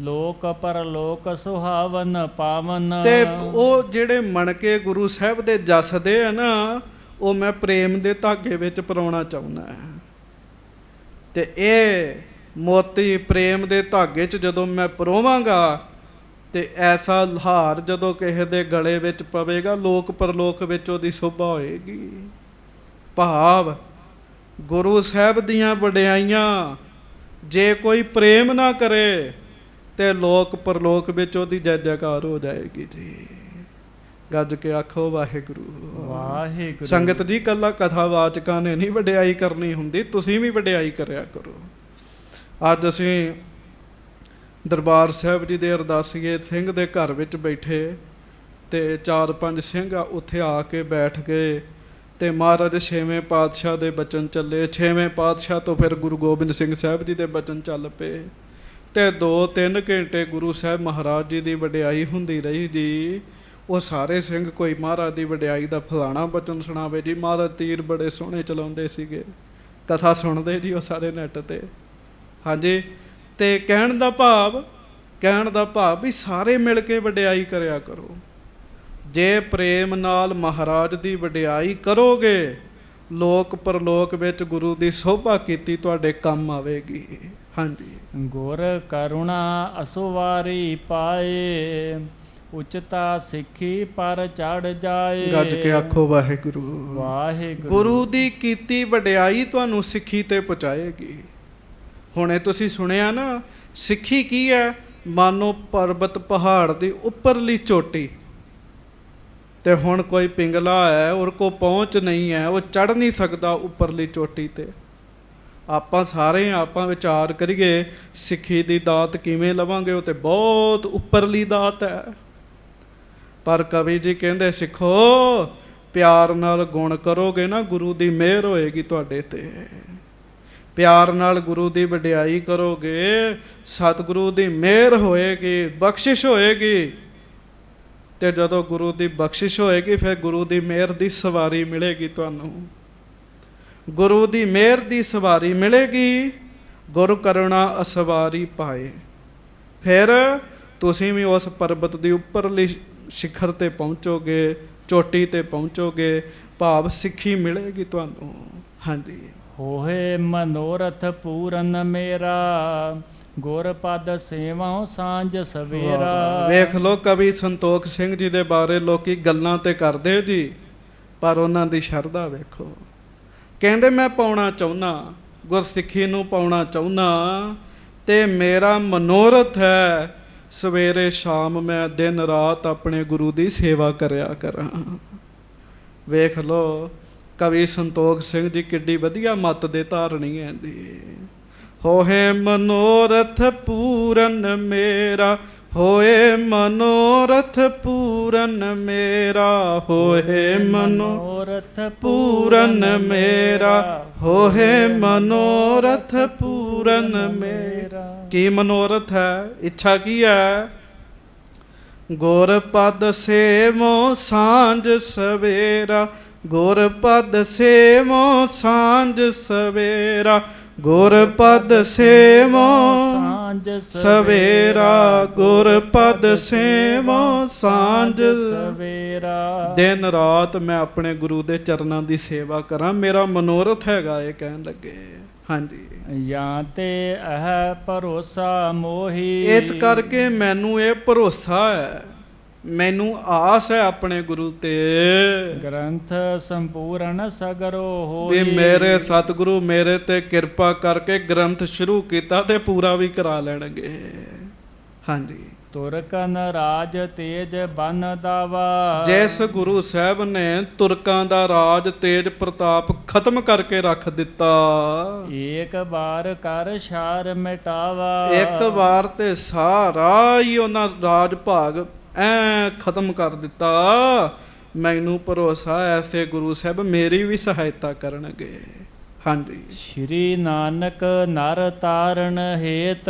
लोक परलोक सुहावन पावन। ते ਉਹ ਜਿਹੜੇ ਮਣਕੇ ਗੁਰੂ ਸਾਹਿਬ ਦੇ ਜਸਦੇ ਆ ਨਾ, ਉਹ ਮੈਂ ਪ੍ਰੇਮ ਦੇ ਧਾਗੇ ਵਿੱਚ ਪਰੋਣਾ ਚਾਹੁੰਦਾ ਹਾਂ। ਤੇ ਇਹ ਮੋਤੀ ਪ੍ਰੇਮ ਦੇ ਧਾਗੇ 'ਚ ਜਦੋਂ ਮੈਂ ਪਰੋਵਾਂਗਾ ਤੇ ਐਸਾ ਹਾਰ ਜਦੋਂ ਕਿਸੇ ਦੇ ਗਲੇ ਵਿੱਚ ਪਵੇਗਾ, ਲੋਕ ਪਰਲੋਕ ਵਿੱਚ ਉਹਦੀ ਸ਼ੋਭਾ ਹੋਏਗੀ। ਭਾਵ ਗੁਰੂ ਸਾਹਿਬ ਦੀਆਂ ਵਡਿਆਈਆਂ ਜੇ ਕੋਈ ਪ੍ਰੇਮ ਨਾ ਕਰੇ ਤੇ ਲੋਕ ਪਰਲੋਕ ਵਿੱਚ ਉਹਦੀ ਜੈ ਜੈਕਾਰ ਹੋ ਜਾਏਗੀ ਜੀ। ਗੱਜ ਕੇ ਆਖੋ ਵਾਹਿਗੁਰੂ ਵਾਹਿਗੁਰੂ। ਸੰਗਤ ਜੀ ਕੱਲਾ ਕਥਾਵਾਚਕਾਂ ਨੇ ਨਹੀਂ ਵਡਿਆਈ ਕਰਨੀ ਹੁੰਦੀ, ਤੁਸੀਂ ਵੀ ਵਡਿਆਈ ਕਰਿਆ ਕਰੋ। ਅੱਜ ਅਸੀਂ ਦਰਬਾਰ ਸਾਹਿਬ ਜੀ ਦੇ ਅਰਦਾਸੀਏ ਸਿੰਘ ਦੇ ਘਰ ਵਿੱਚ ਬੈਠੇ ਤੇ 4-5 ਸਿੰਘ ਉੱਥੇ ਆ ਕੇ ਬੈਠ ਗਏ ਤੇ ਮਹਾਰਾਜ 6ਵੇਂ ਪਾਤਸ਼ਾਹ ਦੇ ਬਚਨ ਚੱਲੇ। 6ਵੇਂ ਪਾਤਸ਼ਾਹ ਤੋਂ ਫਿਰ ਗੁਰੂ ਗੋਬਿੰਦ ਸਿੰਘ ਸਾਹਿਬ ਜੀ ਦੇ ਬਚਨ ਚੱਲ ਪਏ ਤੇ 2-3 ਘੰਟੇ ਗੁਰੂ ਸਾਹਿਬ ਮਹਾਰਾਜ ਜੀ ਦੀ ਵਡਿਆਈ ਹੁੰਦੀ ਰਹੀ ਜੀ। ਉਹ ਸਾਰੇ ਸਿੰਘ ਕੋਈ ਮਹਾਰਾਜ ਦੀ ਵਡਿਆਈ ਦਾ ਫਲਾਣਾ ਬਚਨ ਸੁਣਾਵੇ ਜੀ। ਮਹਾਰਾਜ ਤੀਰ ਬੜੇ ਸੋਹਣੇ ਚਲਾਉਂਦੇ ਸੀਗੇ, ਕਥਾ ਸੁਣਦੇ ਜੀ ਉਹ ਸਾਰੇ ਨੈੱਟ ਤੇ। ਹਾਂਜੀ। ਤੇ ਕਹਿਣ ਦਾ ਭਾਵ ਵੀ ਸਾਰੇ ਮਿਲ ਕੇ ਵਡਿਆਈ ਕਰਿਆ ਕਰੋ। ਜੇ ਪ੍ਰੇਮ ਨਾਲ ਮਹਾਰਾਜ ਦੀ ਵਡਿਆਈ ਕਰੋਗੇ, ਲੋਕ ਪਰਲੋਕ ਵਿੱਚ ਗੁਰੂ ਦੀ ਸੋਭਾ ਕੀਤੀ ਤੁਹਾਡੇ ਕੰਮ ਆਵੇਗੀ। ਹਾਂਜੀ। ਗੁਰ ਕਰੁਣਾ ਅਸੁਵਾਰੀ ਪਾਏ, ਉਚਤਾ ਸਿੱਖੀ ਪਰ ਚੜ ਜਾਏ। ਗੱਜ ਕੇ ਆਖੋ ਵਾਹਿਗੁਰੂ ਵਾਹਿਗੁਰੂ। ਗੁਰੂ ਦੀ ਕੀਤੀ ਵਡਿਆਈ ਤੁਹਾਨੂੰ ਸਿੱਖੀ ਤੇ ਪਹੁੰਚਾਏਗੀ। ਹੁਣੇ ਤੁਸੀਂ ਸੁਣਿਆ ਨਾ, ਸਿੱਖੀ ਕੀ ਹੈ? ਮਾਨੋ ਪਰਬਤ ਪਹਾੜ ਦੀ ਉੱਪਰਲੀ ਚੋਟੀ ਤੇ ਹੁਣ ਕੋਈ ਪਿੰਗਲਾ ਹੈ, ਉਹਦੇ ਕੋਲ ਪਹੁੰਚ ਨਹੀਂ ਹੈ, ਉਹ ਚੜ੍ਹ ਨਹੀਂ ਸਕਦਾ ਉੱਪਰਲੀ ਚੋਟੀ ਤੇ। ਆਪਾਂ ਵਿਚਾਰ ਕਰੀਏ ਸਿੱਖੀ ਦੀ ਦਾਤ ਕਿਵੇਂ ਲਵਾਂਗੇ, ਉਹ ਤੇ ਬਹੁਤ ਉੱਪਰਲੀ ਦਾਤ ਹੈ। ਪਰ ਕਵੀ ਜੀ ਕਹਿੰਦੇ ਸਿੱਖੋ ਪਿਆਰ ਨਾਲ ਗੁਣ ਕਰੋਗੇ ਨਾ, ਗੁਰੂ ਦੀ ਮਿਹਰ ਹੋਏਗੀ ਤੁਹਾਡੇ ਤੇ। ਪਿਆਰ ਨਾਲ ਗੁਰੂ ਦੀ ਵਡਿਆਈ ਕਰੋਗੇ, ਸਤਿਗੁਰੂ ਦੀ ਮਿਹਰ ਹੋਏਗੀ, ਬਖਸ਼ਿਸ਼ ਹੋਏਗੀ। ਤੇ ਜਦੋਂ ਗੁਰੂ ਦੀ ਬਖਸ਼ਿਸ਼ ਹੋਏਗੀ ਫਿਰ ਗੁਰੂ ਦੀ ਮਿਹਰ ਦੀ ਸਵਾਰੀ ਮਿਲੇਗੀ ਤੁਹਾਨੂੰ। ਗੁਰੂ ਦੀ ਮਿਹਰ ਦੀ ਸਵਾਰੀ ਮਿਲੇਗੀ। ਗੁਰੂ ਕਰੁਣਾ ਅਸਵਾਰੀ ਪਾਏ, ਫਿਰ ਤੁਸੀਂ ਵੀ ਉਸ ਪਰਬਤ ਦੀ ਉੱਪਰਲੀ ਸਿਖਰ ਤੇ ਪਹੁੰਚੋਗੇ, ਚੋਟੀ ਤੇ ਪਹੁੰਚੋਗੇ। ਭਾਵ ਸਿੱਖੀ ਮਿਲੇਗੀ ਤੁਹਾਨੂੰ। ਹਾਂਜੀ। ਹੋਏ ਮਨੋਰਥ ਪੂਰਨ ਮੇਰਾ, ਗੁਰ ਪਦ ਸੇਵਾਂ ਸਾਂਝ ਸਵੇਰਾ। ਵੇਖ ਲੋ ਕਵੀ ਸੰਤੋਖ ਸਿੰਘ ਜੀ ਦੇ ਬਾਰੇ ਲੋਕੀ ਗੱਲਾਂ ਤੇ ਕਰਦੇ ਜੀ, ਪਰ ਉਹਨਾਂ ਦੀ ਸ਼ਰਧਾ ਵੇਖੋ। ਕਹਿੰਦੇ ਮੈਂ ਪਾਉਣਾ ਚਾਹੁੰਦਾ, ਗੁਰਸਿੱਖੀ ਨੂੰ ਪਾਉਣਾ ਚਾਹੁੰਦਾ, ਤੇ ਮੇਰਾ ਮਨੋਰਥ ਹੈ ਸਵੇਰੇ ਸ਼ਾਮ ਮੈਂ ਦਿਨ ਰਾਤ ਆਪਣੇ ਗੁਰੂ ਦੀ ਸੇਵਾ ਕਰਿਆ ਕਰਾਂ। ਵੇਖ ਲੋ ਕਵੀ ਸੰਤੋਖ ਸਿੰਘ ਜੀ ਕਿੱਡੀ ਵਧੀਆ ਮੱਤ ਦੇ ਧਾਰਨੀ ਹੈ ਜੀ। ਹੋਏ ਮਨੋਰਥ ਪੂਰਨ ਮੇਰਾ, ਹੋਏ ਮਨੋਰਥ ਪੂਰਨ ਮੇਰਾ, ਹੋਏ ਮਨੋਰਥ ਪੂਰਨ ਮੇਰਾ, ਹੋਏ ਮਨੋਰਥ ਪੂਰਨ ਮੇਰਾ। ਕੀ ਮਨੋਰਥ ਹੈ? ਇੱਛਾ ਕੀ ਹੈ? ਗੁਰ ਪਦ ਸੇਵੋ ਸਾਂਝ ਸਵੇਰਾ, ਗੁਰ ਪਦ ਸੇਵੋ ਸਾਂਝ ਸਵੇਰਾ, ਗੁਰ ਪਦ ਸੇਵੋ ਸਾਂਝ ਸਵੇਰਾ, ਗੁਰ ਪਦ ਸੇਵੋ ਸਾਂਝ ਸਵੇਰਾ। ਦਿਨ ਰਾਤ ਮੈਂ ਆਪਣੇ ਗੁਰੂ ਦੇ ਚਰਨਾਂ ਦੀ ਸੇਵਾ ਕਰਾਂ, ਮੇਰਾ ਮਨੋਰਥ ਹੈਗਾ ਇਹ ਕਹਿਣ ਲੱਗੇ। ਹਾਂਜੀ, ਜਾਂ ਤੇ ਇਹ ਭਰੋਸਾ ਮੋਹੀ। ਇਸ ਕਰਕੇ ਮੈਨੂੰ ਇਹ ਭਰੋਸਾ ਹੈ, ਮੈਨੂੰ ਆਸ ਹੈ ਆਪਣੇ ਗੁਰੂ ਤੇ ਗ੍ਰੰਥ ਸੰਪੂਰਨ ਸਗਰੋ ਹੋਈ। ਵੀ ਮੇਰੇ ਸਤਿਗੁਰੂ ਮੇਰੇ ਤੇ ਕਿਰਪਾ ਕਰਕੇ ਗ੍ਰੰਥ ਸ਼ੁਰੂ ਕੀਤਾ ਤੇ ਪੂਰਾ ਵੀ ਕਰਾ ਲੈਣਗੇ। ਹਾਂਜੀ, ਤੁਰਕਨ ਰਾਜ ਤੇਜ ਬਨ ਦਾਵਾ। ਜਿਸ ਗੁਰੂ ਸਾਹਿਬ ਨੇ ਤੁਰਕਾਂ ਦਾ ਰਾਜ ਤੇਜ ਪ੍ਰਤਾਪ ਖਤਮ ਕਰਕੇ ਰੱਖ ਦਿੱਤਾ, ਏਕ ਬਾਰ ਕਰ ਸ਼ਾਰ ਮਿਟਾਵਾ। ਇੱਕ ਵਾਰ ਤੇ ਸਾਰਾ ਹੀ ਉਹਨਾਂ ਰਾਜ ਭਾਗ ਐ ਖਤਮ ਕਰ ਦਿੱਤਾ। ਮੈਨੂੰ ਭਰੋਸਾ ਐਸੇ ਗੁਰੂ ਸਾਹਿਬ ਮੇਰੀ ਵੀ ਸਹਾਇਤਾ ਕਰਨਗੇ। ਹਾਂਜੀ, ਸ਼੍ਰੀ ਨਾਨਕ ਨਰ ਤਾਰਨ ਹੇਤ।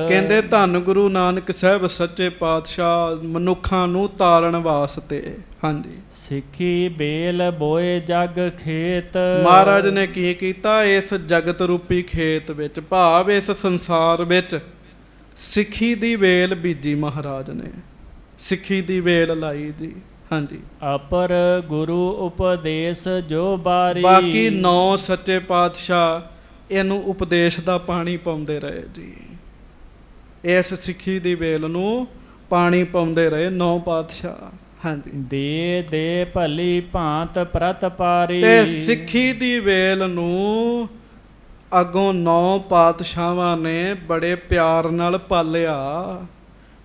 ਕਹਿੰਦੇ ਧੰਨ ਗੁਰੂ ਨਾਨਕ ਸਾਹਿਬ ਸੱਚੇ ਪਾਤਸ਼ਾਹ ਮਨੁੱਖਾਂ ਨੂੰ ਤਾਰਨ ਵਾਸਤੇ। ਹਾਂਜੀ, ਸਿੱਖੀ ਬੇਲ ਬੋਏ ਜਗ ਖੇਤ। ਮਹਾਰਾਜ ਨੇ ਕੀ ਕੀਤਾ, ਇਸ ਜਗਤ ਰੂਪੀ ਖੇਤ ਵਿੱਚ, ਭਾਵ ਇਸ ਸੰਸਾਰ ਵਿੱਚ ਸਿੱਖੀ ਦੀ ਵੇਲ ਬੀਜੀ ਮਹਾਰਾਜ ਨੇ, ਸਿੱਖੀ ਦੀ ਵੇਲ ਲਾਈ ਜੀ। ਹਾਂਜੀ, ਅਪਰ ਗੁਰੂ ਉਪਦੇਸ਼ ਜੋ ਬਾਰੀ। ਬਾਕੀ 9 ਸੱਚੇ ਪਾਤਸ਼ਾਹ ਇਹਨੂੰ ਉਪਦੇਸ਼ ਦਾ ਪਾਣੀ ਪਾਉਂਦੇ ਰਹੇ ਜੀ, ਇਸ ਸਿੱਖੀ ਦੀ ਵੇਲ ਨੂੰ ਪਾਣੀ ਪਾਉਂਦੇ ਰਹੇ 9 ਪਾਤਸ਼ਾਹ। ਹਾਂਜੀ, ਦੇ ਭਲੀ ਭਾਂਤ ਪ੍ਰਤ ਪਾਰੀ। ਤੇ ਸਿੱਖੀ ਦੀ ਵੇਲ ਨੂੰ ਅੱਗੋਂ 9 ਪਾਤਸ਼ਾਹਾਂ ਨੇ ਬੜੇ ਪਿਆਰ ਨਾਲ ਪਾਲਿਆ,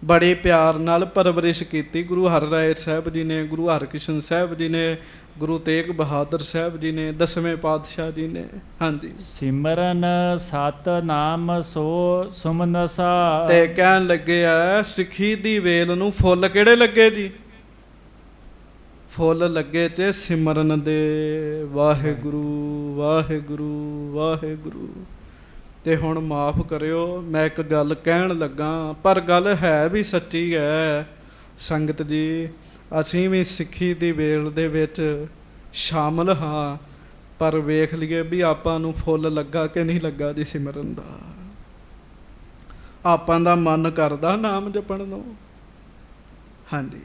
ਬੜੇ ਪਿਆਰ ਨਾਲ ਪਰਵਰਿਸ਼ ਕੀਤੀ। ਗੁਰੂ ਹਰਿਰਾਏ ਸਾਹਿਬ ਜੀ ਨੇ, ਗੁਰੂ ਹਰਕ੍ਰਿਸ਼ਨ ਸਾਹਿਬ ਜੀ ਨੇ, ਗੁਰੂ ਤੇਗ ਬਹਾਦਰ ਸਾਹਿਬ ਜੀ ਨੇ, 10ਵੇਂ ਪਾਤਸ਼ਾਹ ਜੀ ਨੇ। ਹਾਂਜੀ, ਸਿਮਰਨ ਸਤ ਨਾਮ ਸੋ ਸੁਮਨਸਾ। ਤੇ ਕਹਿਣ ਲੱਗੇ ਆ ਸਿੱਖੀ ਦੀ ਵੇਲ ਨੂੰ ਫੁੱਲ ਕਿਹੜੇ ਲੱਗੇ ਜੀ? ਫੁੱਲ ਲੱਗੇ ਤੇ ਸਿਮਰਨ ਦੇ। ਵਾਹਿਗੁਰੂ ਵਾਹਿਗੁਰੂ ਵਾਹਿਗੁਰੂ। ਤੇ ਹੁਣ ਮਾਫ ਕਰਿਓ, ਮੈਂ ਇੱਕ ਗੱਲ ਕਹਿਣ ਲੱਗਾ, ਪਰ ਗੱਲ ਹੈ ਵੀ ਸੱਚੀ ਹੈ ਸੰਗਤ ਜੀ। ਅਸੀਂ ਵੀ ਸਿੱਖੀ ਦੀ ਵੇਲ ਦੇ ਵਿੱਚ ਸ਼ਾਮਲ ਹਾਂ, ਪਰ ਵੇਖ ਲਈਏ ਵੀ ਆਪਾਂ ਨੂੰ ਫੁੱਲ ਲੱਗਾ ਕਿ ਨਹੀਂ ਲੱਗਾ ਜੀ ਸਿਮਰਨ ਦਾ। ਆਪਾਂ ਦਾ ਮਨ ਕਰਦਾ ਨਾਮ ਜਪਣ ਨੂੰ। ਹਾਂਜੀ,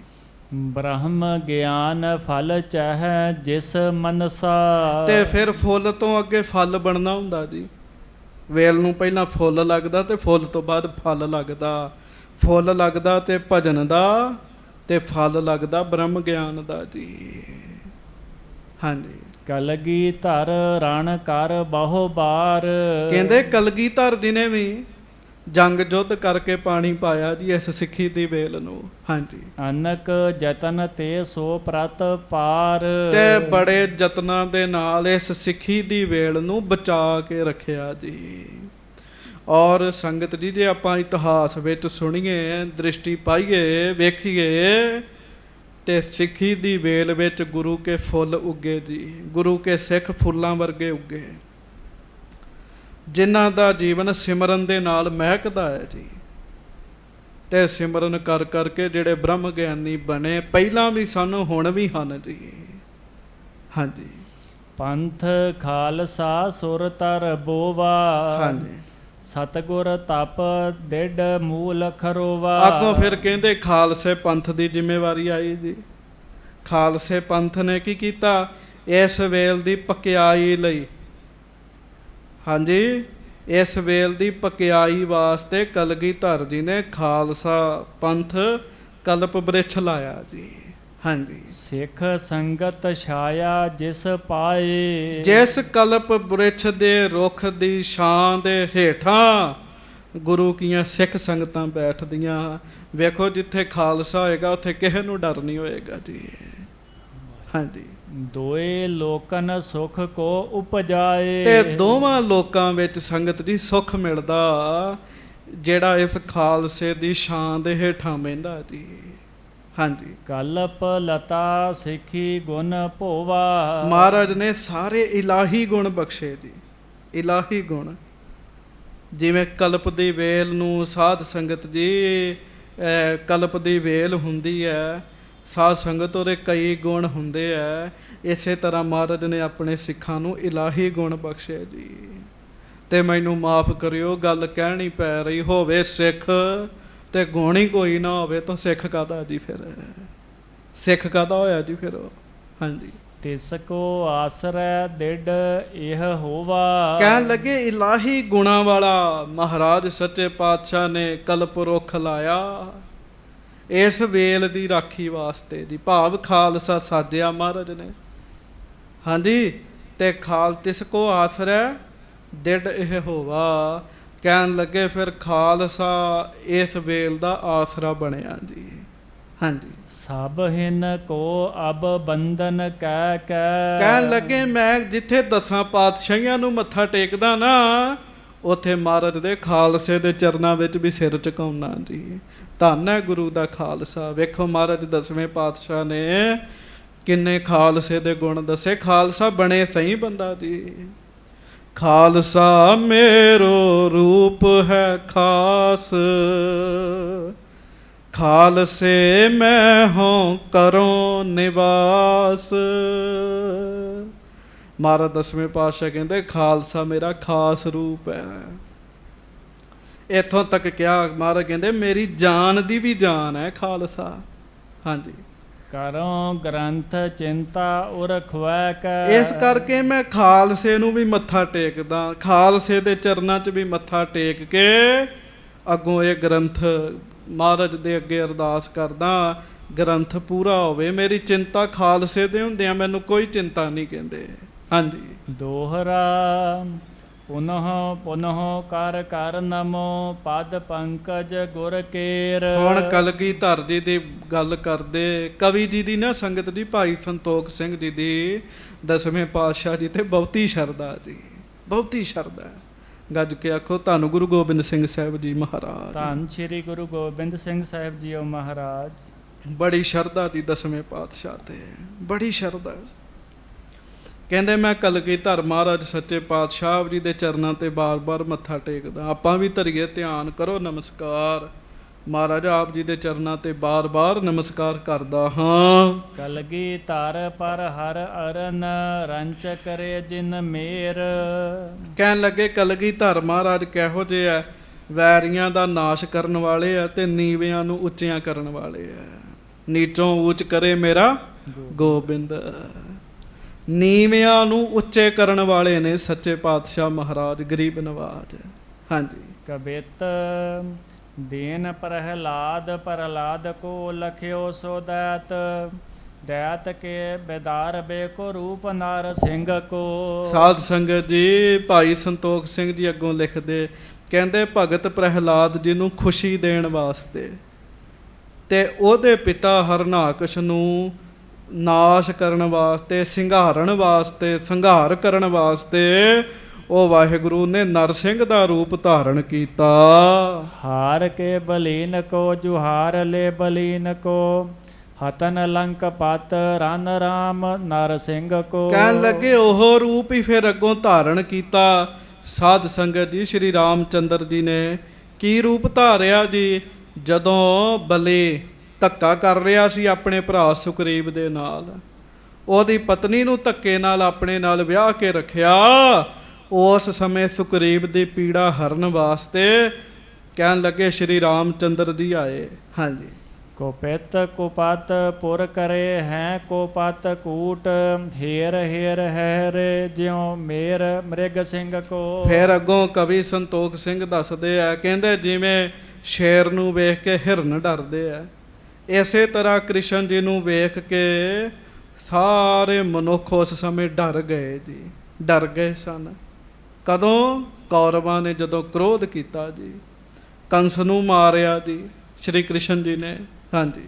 ਬ੍ਰਹਮ ਗਿਆਨ ਫਲ ਚਾਹੈ ਜਿਸ ਮਨਸਾ। ਤੇ ਫਿਰ ਫੁੱਲ ਤੋਂ ਅੱਗੇ ਫਲ ਬਣਨਾ ਹੁੰਦਾ ਜੀ। ਵੇਲ ਨੂੰ ਪਹਿਲਾਂ ਫੁੱਲ ਲੱਗਦਾ ਤੇ ਫੁੱਲ ਤੋਂ ਬਾਅਦ ਫਲ ਲੱਗਦਾ। ਫੁੱਲ ਲੱਗਦਾ ਤੇ ਭਜਨ ਦਾ, ਤੇ ਫਲ ਲੱਗਦਾ ਬ੍ਰਹਮ ਗਿਆਨ ਦਾ ਜੀ। ਹਾਂਜੀ, ਕਲਗੀ ਧਰ ਰਣ ਕਰ ਬਹੁ ਬਾਰ। ਕਹਿੰਦੇ ਕਲਗੀਧਰ ਜੀ ਨੇ ਵੀ ਜੰਗ ਜੁੱਧ ਕਰਕੇ ਪਾਣੀ ਪਾਇਆ ਜੀ ਇਸ ਸਿੱਖੀ ਦੀ ਵੇਲ ਨੂੰ। ਹਾਂਜੀ, ਅਨਕ ਜਤਨ ਤੇ ਸੋ ਪ੍ਰਤ ਪਾਰ। ਤੇ ਬੜੇ ਯਤਨਾਂ ਦੇ ਨਾਲ ਇਸ ਸਿੱਖੀ ਦੀ ਵੇਲ ਨੂੰ ਬਚਾ ਕੇ ਰੱਖਿਆ ਜੀ। ਔਰ ਸੰਗਤ ਜੀ, ਜੇ ਆਪਾਂ ਇਤਿਹਾਸ ਵਿੱਚ ਸੁਣੀਏ, ਦ੍ਰਿਸ਼ਟੀ ਪਾਈਏ, ਵੇਖੀਏ, ਤੇ ਸਿੱਖੀ ਦੀ ਵੇਲ ਵਿੱਚ ਗੁਰੂ ਕੇ ਫੁੱਲ ਉੱਗੇ ਜੀ। ਗੁਰੂ ਕੇ ਸਿੱਖ ਫੁੱਲਾਂ ਵਰਗੇ ਉੱਗੇ, ਜਿਨ੍ਹਾਂ ਦਾ ਜੀਵਨ ਸਿਮਰਨ ਦੇ ਨਾਲ ਮਹਿਕਦਾ ਹੈ ਜੀ। ਤੇ ਸਿਮਰਨ ਕਰ ਕਰਕੇ ਜਿਹੜੇ ਬ੍ਰਹਮ ਗਿਆਨੀ ਬਣੇ, ਪਹਿਲਾਂ ਵੀ ਸਨ, ਹੁਣ ਵੀ ਹਨ ਜੀ। ਹਾਂਜੀ, ਪੰਥ ਖਾਲਸਾ ਸੁਰ ਤਰ ਬੋਵਾ। ਹਾਂਜੀ, ਸਤਗੁਰ ਤਪ ਡਿਡ ਮੂਲ ਖਰੋਵਾ। ਅੱਗੋਂ ਫਿਰ ਕਹਿੰਦੇ ਖਾਲਸੇ ਪੰਥ ਦੀ ਜ਼ਿੰਮੇਵਾਰੀ ਆਈ ਜੀ। ਖਾਲਸੇ ਪੰਥ ਨੇ ਕੀ ਕੀਤਾ? ਇਸ ਵੇਲ ਦੀ ਪਕਿਆਈ ਲਈ, ਹਾਂਜੀ, ਇਸ ਵੇਲ ਦੀ ਪਕਿਆਈ ਵਾਸਤੇ ਕਲਗੀਧਰ ਜੀ ਨੇ ਖਾਲਸਾ ਪੰਥ ਕਲਪ ਬ੍ਰਿਛ ਲਾਇਆ ਜੀ। ਹਾਂਜੀ, ਸਿੱਖ ਸੰਗਤ ਛਾਇਆ ਜਿਸ ਪਾਏ। ਜਿਸ ਕਲਪ ਬ੍ਰਿਛ ਦੇ ਰੁੱਖ ਦੀ ਛਾਂ ਦੇ ਹੇਠਾਂ ਗੁਰੂ ਕੀਆਂ ਸਿੱਖ ਸੰਗਤਾਂ ਬੈਠਦੀਆਂ। ਵੇਖੋ, ਜਿੱਥੇ ਖਾਲਸਾ ਹੋਏਗਾ ਉੱਥੇ ਕਿਸੇ ਨੂੰ ਡਰ ਨਹੀਂ ਹੋਏਗਾ ਜੀ। ਹਾਂਜੀ, ਦੋਏ ਲੋਕਨ ਸੁਖ ਕੋ ਉਪਜਾਏ। ਤੇ ਦੋਵਾਂ ਲੋਕਾਂ ਵਿੱਚ ਸੰਗਤ ਦੀ ਸੁੱਖ ਮਿਲਦਾ ਜਿਹੜਾ ਇਸ ਖਾਲਸੇ ਦੀ ਛਾਂ ਦੇ ਹੇਠਾਂ ਬਹਿੰਦਾ ਜੀ। ਹਾਂਜੀ, ਕਲਪ ਲਤਾ ਸਿੱਖੀ ਗੁਣ ਭੋਵਾ। ਮਹਾਰਾਜ ਨੇ ਸਾਰੇ ਇਲਾਹੀ ਗੁਣ ਬਖਸ਼ੇ ਜੀ। ਇਲਾਹੀ ਗੁਣ, ਜਿਵੇਂ ਕਲਪ ਦੀ ਵੇਲ ਨੂੰ ਸਾਧ ਸੰਗਤ ਜੀ, ਕਲਪ ਦੀ ਵੇਲ ਹੁੰਦੀ ਹੈ, ਸਾਧ ਸੰਗਤ ਉਹਦੇ ਕਈ ਗੁਣ ਹੁੰਦੇ ਆ। ਇਸੇ ਤਰ੍ਹਾਂ ਮਹਾਰਾਜ ਨੇ ਆਪਣੇ ਸਿੱਖਾਂ ਨੂੰ ਇਲਾਹੀ ਗੁਣ ਬਖਸ਼ੇ ਜੀ। ਤੇ ਮੈਨੂੰ ਮਾਫ ਕਰਿਓ, ਗੱਲ ਕਹਿਣੀ ਪੈ ਰਹੀ ਹੋਵੇ ਸਿੱਖ ਤੇ ਗੁਣ ਹੀ ਕੋਈ ਨਾ ਹੋਵੇ ਤਾਂ ਸਿੱਖ ਕਾਹਦਾ ਜੀ ਫਿਰ? ਸਿੱਖ ਕਾਹਦਾ ਹੋਇਆ ਜੀ ਫਿਰ ਉਹ? ਹਾਂਜੀ। ਤਿਸ ਕੋ ਆਸਰੈ ਦਿੜ ਇਹ ਹੋਵਾ। ਕਹਿਣ ਲੱਗੇ ਇਲਾਹੀ ਗੁਣਾ ਵਾਲਾ ਮਹਾਰਾਜ ਸੱਚੇ ਪਾਤਸ਼ਾਹ ਨੇ ਕਲਪ ਰੁੱਖ ਲਾਇਆ ਇਸ ਵੇਲ ਦੀ ਰਾਖੀ ਵਾਸਤੇ ਜੀ, ਭਾਵ ਖਾਲਸਾ ਸਾਜਿਆ ਮਹਾਰਾਜ ਨੇ। ਹਾਂਜੀ। ਤੇ ਤਿਸ ਕੋ ਆਸਰੈ ਦਿੜ ਇਹ ਹੋਵਾ, ਕਹਿਣ ਲੱਗੇ ਫਿਰ ਖਾਲਸਾ ਇਸ ਵੇਲ ਦਾ ਆਸਰਾ ਬਣਿਆ ਜੀ। ਹਾਂਜੀ। ਸਭ ਹਿਨ ਕੋ ਅਬ ਬੰਧਨ ਕਹਿ ਕਹਿਣ ਲੱਗੇ ਮੈਂ ਜਿੱਥੇ 10 ਪਾਤਸ਼ਾਹੀਆਂ ਨੂੰ ਮੱਥਾ ਟੇਕਦਾ ਨਾ, ਉਥੇ ਮਹਾਰਾਜ ਦੇ ਖਾਲਸੇ ਦੇ ਚਰਨਾਂ ਵਿੱਚ ਵੀ ਸਿਰ ਝੁਕਾਉਣਾ ਜੀ। ਧੰਨ ਹੈ ਗੁਰੂ ਦਾ ਖਾਲਸਾ। ਵੇਖੋ ਮਹਾਰਾਜ 10ਵੇਂ ਪਾਤਸ਼ਾਹ ਨੇ ਕਿੰਨੇ ਖਾਲਸੇ ਦੇ ਗੁਣ ਦੱਸੇ। ਖਾਲਸਾ ਬਣੇ ਸਹੀ ਬੰਦਾ ਜੀ। ਖਾਲਸਾ ਮੇਰੋ ਰੂਪ ਹੈ ਖਾਸ, ਖਾਲਸੇ ਮੈਂ ਹੋਂ ਕਰੋ ਨਿਵਾਸ। ਮਹਾਰਾਜ 10ਵੇਂ ਪਾਤਸ਼ਾਹ ਕਹਿੰਦੇ ਖਾਲਸਾ ਮੇਰਾ ਖਾਸ ਰੂਪ ਹੈ। ਇੱਥੋਂ ਤੱਕ ਕਿਹਾ ਮਹਾਰਾਜ ਕਹਿੰਦੇ ਮੇਰੀ ਜਾਨ ਦੀ ਵੀ ਜਾਨ ਹੈ ਖਾਲਸਾ। ਹਾਂਜੀ। ਕਰੋ ਗ੍ਰੰਥ ਚਿੰਤਾ ਉਰ ਖਵੈ ਕੈ। ਇਸ ਕਰਕੇ ਮੈਂ ਖਾਲਸੇ ਨੂੰ ਵੀ ਮੱਥਾ ਟੇਕਦਾ, ਖਾਲਸੇ ਦੇ ਚਰਨਾਂ 'ਚ ਵੀ ਮੱਥਾ ਟੇਕ ਕੇ ਅੱਗੋਂ ਇਹ ਗ੍ਰੰਥ ਮਹਾਰਾਜ ਦੇ ਅੱਗੇ ਅਰਦਾਸ ਕਰਦਾ ਗ੍ਰੰਥ ਪੂਰਾ ਹੋਵੇ। ਮੇਰੀ ਚਿੰਤਾ ਖਾਲਸੇ ਦੇ ਹੁੰਦਿਆਂ ਮੈਨੂੰ ਕੋਈ ਚਿੰਤਾ ਨਹੀਂ ਕਹਿੰਦੇ। ਹਾਂਜੀ। ਦੋਹਰਾ ਪੁਨਹ ਪੁਨਹ ਕਰ ਕਰ ਨਮੋ ਪਦ ਪੰਕਜ ਗੁਰ ਕੇਰ। ਹੁਣ ਕਲਗੀਧਰ ਜੀ ਦੀ ਗੱਲ ਕਰਦੇ, ਕਵੀ ਜੀ ਦੀ ਨਾ ਸੰਗਤ ਜੀ, ਭਾਈ ਸੰਤੋਖ ਸਿੰਘ ਜੀ ਦੀ 10ਵੇਂ ਪਾਤਸ਼ਾਹ ਜੀ ਤੇ ਬਹੁਤੀ ਸ਼ਰਧਾ ਜੀ, ਬਹੁਤੀ ਸ਼ਰਧਾ। ਗੱਜ ਕੇ ਆਖੋ ਧੰਨ ਗੁਰੂ ਗੋਬਿੰਦ ਸਿੰਘ ਸਾਹਿਬ ਜੀ ਮਹਾਰਾਜ। ਧੰਨ ਸ਼੍ਰੀ ਗੁਰੂ ਗੋਬਿੰਦ ਸਿੰਘ ਸਾਹਿਬ ਜੀਓ ਮਹਾਰਾਜ। ਬੜੀ ਸ਼ਰਧਾ ਦੀ 10ਵੇਂ ਪਾਤਸ਼ਾਹ ਤੇ, ਬੜੀ ਸ਼ਰਧਾ। ਕਹਿੰਦੇ ਮੈਂ ਕਲਗੀਧਰ ਮਹਾਰਾਜ ਸੱਚੇ ਪਾਤਸ਼ਾਹ ਜੀ ਦੇ ਚਰਨਾਂ ਤੇ ਬਾਰ-ਬਾਰ ਮੱਥਾ ਟੇਕਦਾ। ਆਪਾਂ ਵੀ ਧਰੀਏ ਧਿਆਨ, ਕਰੋ ਨਮਸਕਾਰ। ਮਹਾਰਾਜ ਆਪ ਜੀ ਦੇ ਚਰਨਾਂ ਤੇ ਬਾਰ-ਬਾਰ ਨਮਸਕਾਰ ਕਰਦਾ ਹਾਂ। ਕਲਗੀਧਰ ਪਰ ਹਰ ਅਰਨ ਰੰਚ ਕਰੇ ਜਿਨ ਮੇਰ। ਕਹਿਣ ਲੱਗੇ ਕਲਗੀਧਰ ਮਹਾਰਾਜ ਕਿਹੋ ਜਿਹੇ ਆ? ਵੈਰੀਆਂ ਦਾ ਨਾਸ਼ ਕਰਨ ਵਾਲੇ ਆ ਤੇ ਨੀਵਿਆਂ ਨੂੰ ਉੱਚਿਆਂ ਕਰਨ ਵਾਲੇ ਆ। ਨੀਚੋਂ ਊਚ ਕਰੇ ਮੇਰਾ ਗੋਬਿੰਦ। ਨੀਵਿਆਂ ਨੂੰ ਉੱਚੇ ਕਰਨ ਵਾਲੇ ਨੇ ਸੱਚੇ ਪਾਤਸ਼ਾਹ ਮਹਾਰਾਜ, ਗਰੀਬ ਨਵਾਜ। ਹਾਂਜੀ। ਕਬਿਤ ਦੇਨ ਪ੍ਰਹਿਲਾਦ ਪ੍ਰਹਲਾਦ ਕੋ ਲਖਿਓ ਸੋ ਦੈਤ। ਦੈਤ ਕੇ ਬੇਦਾਰ ਬੇਕੋ ਰੂਪ ਨਰ ਸਿੰਘ ਕੋ। ਸਾਧ ਸੰਗਤ ਜੀ, ਭਾਈ ਸੰਤੋਖ ਸਿੰਘ ਜੀ ਅੱਗੋਂ ਲਿਖਦੇ, ਕਹਿੰਦੇ ਭਗਤ ਪ੍ਰਹਿਲਾਦ ਜੀ ਨੂੰ ਖੁਸ਼ੀ ਦੇਣ ਵਾਸਤੇ ਤੇ ਉਹਦੇ ਪਿਤਾ ਹਰਨਾਕਸ਼ ਨੂੰ ਨਾਸ਼ ਕਰਨ ਵਾਸਤੇ, ਸਿੰਘਾਰਨ ਵਾਸਤੇ, ਸੰਘਾਰ ਕਰਨ ਵਾਸਤੇ ਉਹ ਵਾਹਿਗੁਰੂ ਨੇ ਨਰਸਿੰਘ ਦਾ ਰੂਪ ਧਾਰਨ ਕੀਤਾ। ਹਾਰ ਕੇ ਬਲੀਨ ਕੋ ਜੁਹਾਰ ਲੈ ਬਲੀਨ ਕੋ। ਹਤਨ ਲੰਕ ਪਤ ਰਨ ਰਾਮ ਨਰ ਸਿੰਘ ਕੋ। ਕਹਿਣ ਲੱਗੇ ਉਹ ਰੂਪ ਹੀ ਫਿਰ ਅੱਗੋਂ ਧਾਰਨ ਕੀਤਾ। ਸਾਧ ਸੰਗਤ ਜੀ, ਸ਼੍ਰੀ ਰਾਮਚੰਦਰ ਜੀ ਨੇ ਕੀ ਰੂਪ ਧਾਰਿਆ ਜੀ? ਜਦੋਂ ਬਲੀ ਧੱਕਾ ਕਰ ਰਿਹਾ ਸੀ ਆਪਣੇ ਭਰਾ ਸੁਗਰੀਵ ਦੇ ਨਾਲ, ਉਹਦੀ ਪਤਨੀ ਨੂੰ ਧੱਕੇ ਨਾਲ ਆਪਣੇ ਨਾਲ ਵਿਆਹ ਕੇ ਰੱਖਿਆ। ਉਸ ਸਮੇਂ ਸੁਗਰੀਵ ਦੀ ਪੀੜਾ ਹਰਨ ਵਾਸਤੇ ਕਹਿਣ ਲੱਗੇ ਸ਼੍ਰੀ ਰਾਮਚੰਦਰ ਜੀ ਆਏ। ਹਾਂਜੀ। ਕੁਪਿਤ ਕੁਪਤ ਪੁਰ ਕਰੇ ਹੈ ਕੋਪਤ ਕੂਟ। ਹੇਰ ਹੇਰ ਹੈਰੇ ਜਿਉ ਮੇਰ ਮ੍ਰਿਗ ਸਿੰਘ ਕੋ। ਫਿਰ ਅੱਗੋਂ ਕਵੀ ਸੰਤੋਖ ਸਿੰਘ ਦੱਸਦੇ ਆ, ਕਹਿੰਦੇ ਜਿਵੇਂ ਸ਼ੇਰ ਨੂੰ ਵੇਖ ਕੇ ਹਿਰਨ ਡਰਦੇ ਆ, ਇਸੇ ਤਰ੍ਹਾਂ ਕ੍ਰਿਸ਼ਨ ਜੀ ਨੂੰ ਵੇਖ ਕੇ ਸਾਰੇ ਮਨੁੱਖ ਉਸ ਸਮੇਂ ਡਰ ਗਏ ਜੀ, ਡਰ ਗਏ ਸਨ। ਕਦੋਂ? ਕੌਰਵਾਂ ਨੇ ਜਦੋਂ ਕ੍ਰੋਧ ਕੀਤਾ ਜੀ, ਕੰਸ ਨੂੰ ਮਾਰਿਆ ਜੀ ਸ਼੍ਰੀ ਕ੍ਰਿਸ਼ਨ ਜੀ ਨੇ। ਹਾਂਜੀ।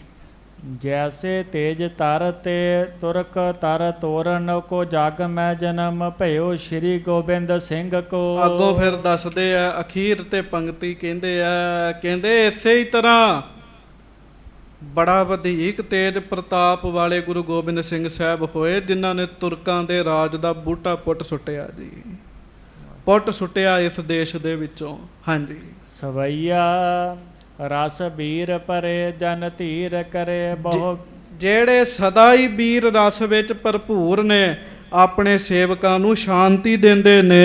ਜੈਸੇ ਤੇਜ ਤਰ ਤੇ ਤੁਰਕ ਤਰ ਤੋਰਨ ਕੋ ਜਗ ਮੈਂ ਜਨਮ ਭਇਓ ਸ਼੍ਰੀ ਗੋਬਿੰਦ ਸਿੰਘ ਕੋ। ਅੱਗੋਂ ਫਿਰ ਦੱਸਦੇ ਆ, ਅਖੀਰ ਤੇ ਪੰਕਤੀ ਕਹਿੰਦੇ ਆ, ਕਹਿੰਦੇ ਇਸੇ ਹੀ ਤਰ੍ਹਾਂ ਬੜਾ ਵਧੇਕ ਤੇਜ ਪ੍ਰਤਾਪ ਵਾਲੇ ਗੁਰੂ ਗੋਬਿੰਦ ਸਿੰਘ ਸਾਹਿਬ ਹੋਏ, ਜਿਨ੍ਹਾਂ ਨੇ ਤੁਰਕਾਂ ਦੇ ਰਾਜ ਦਾ ਬੂਟਾ ਪੁੱਟ ਸੁੱਟਿਆ ਜੀ, ਪੁੱਟ ਸੁੱਟਿਆ ਇਸ ਦੇਸ਼ ਦੇ ਵਿੱਚੋਂ। ਹਾਂਜੀ। ਸਵਈਆ ਰਸ ਵੀਰ ਪਰੇ ਜਨ ਧੀਰ ਕਰੇ ਬਹੁ। ਜਿਹੜੇ ਸਦਾ ਹੀ ਵੀਰ ਰਸ ਵਿੱਚ ਭਰਪੂਰ ਨੇ, ਆਪਣੇ ਸੇਵਕਾਂ ਨੂੰ ਸ਼ਾਂਤੀ ਦਿੰਦੇ ਨੇ।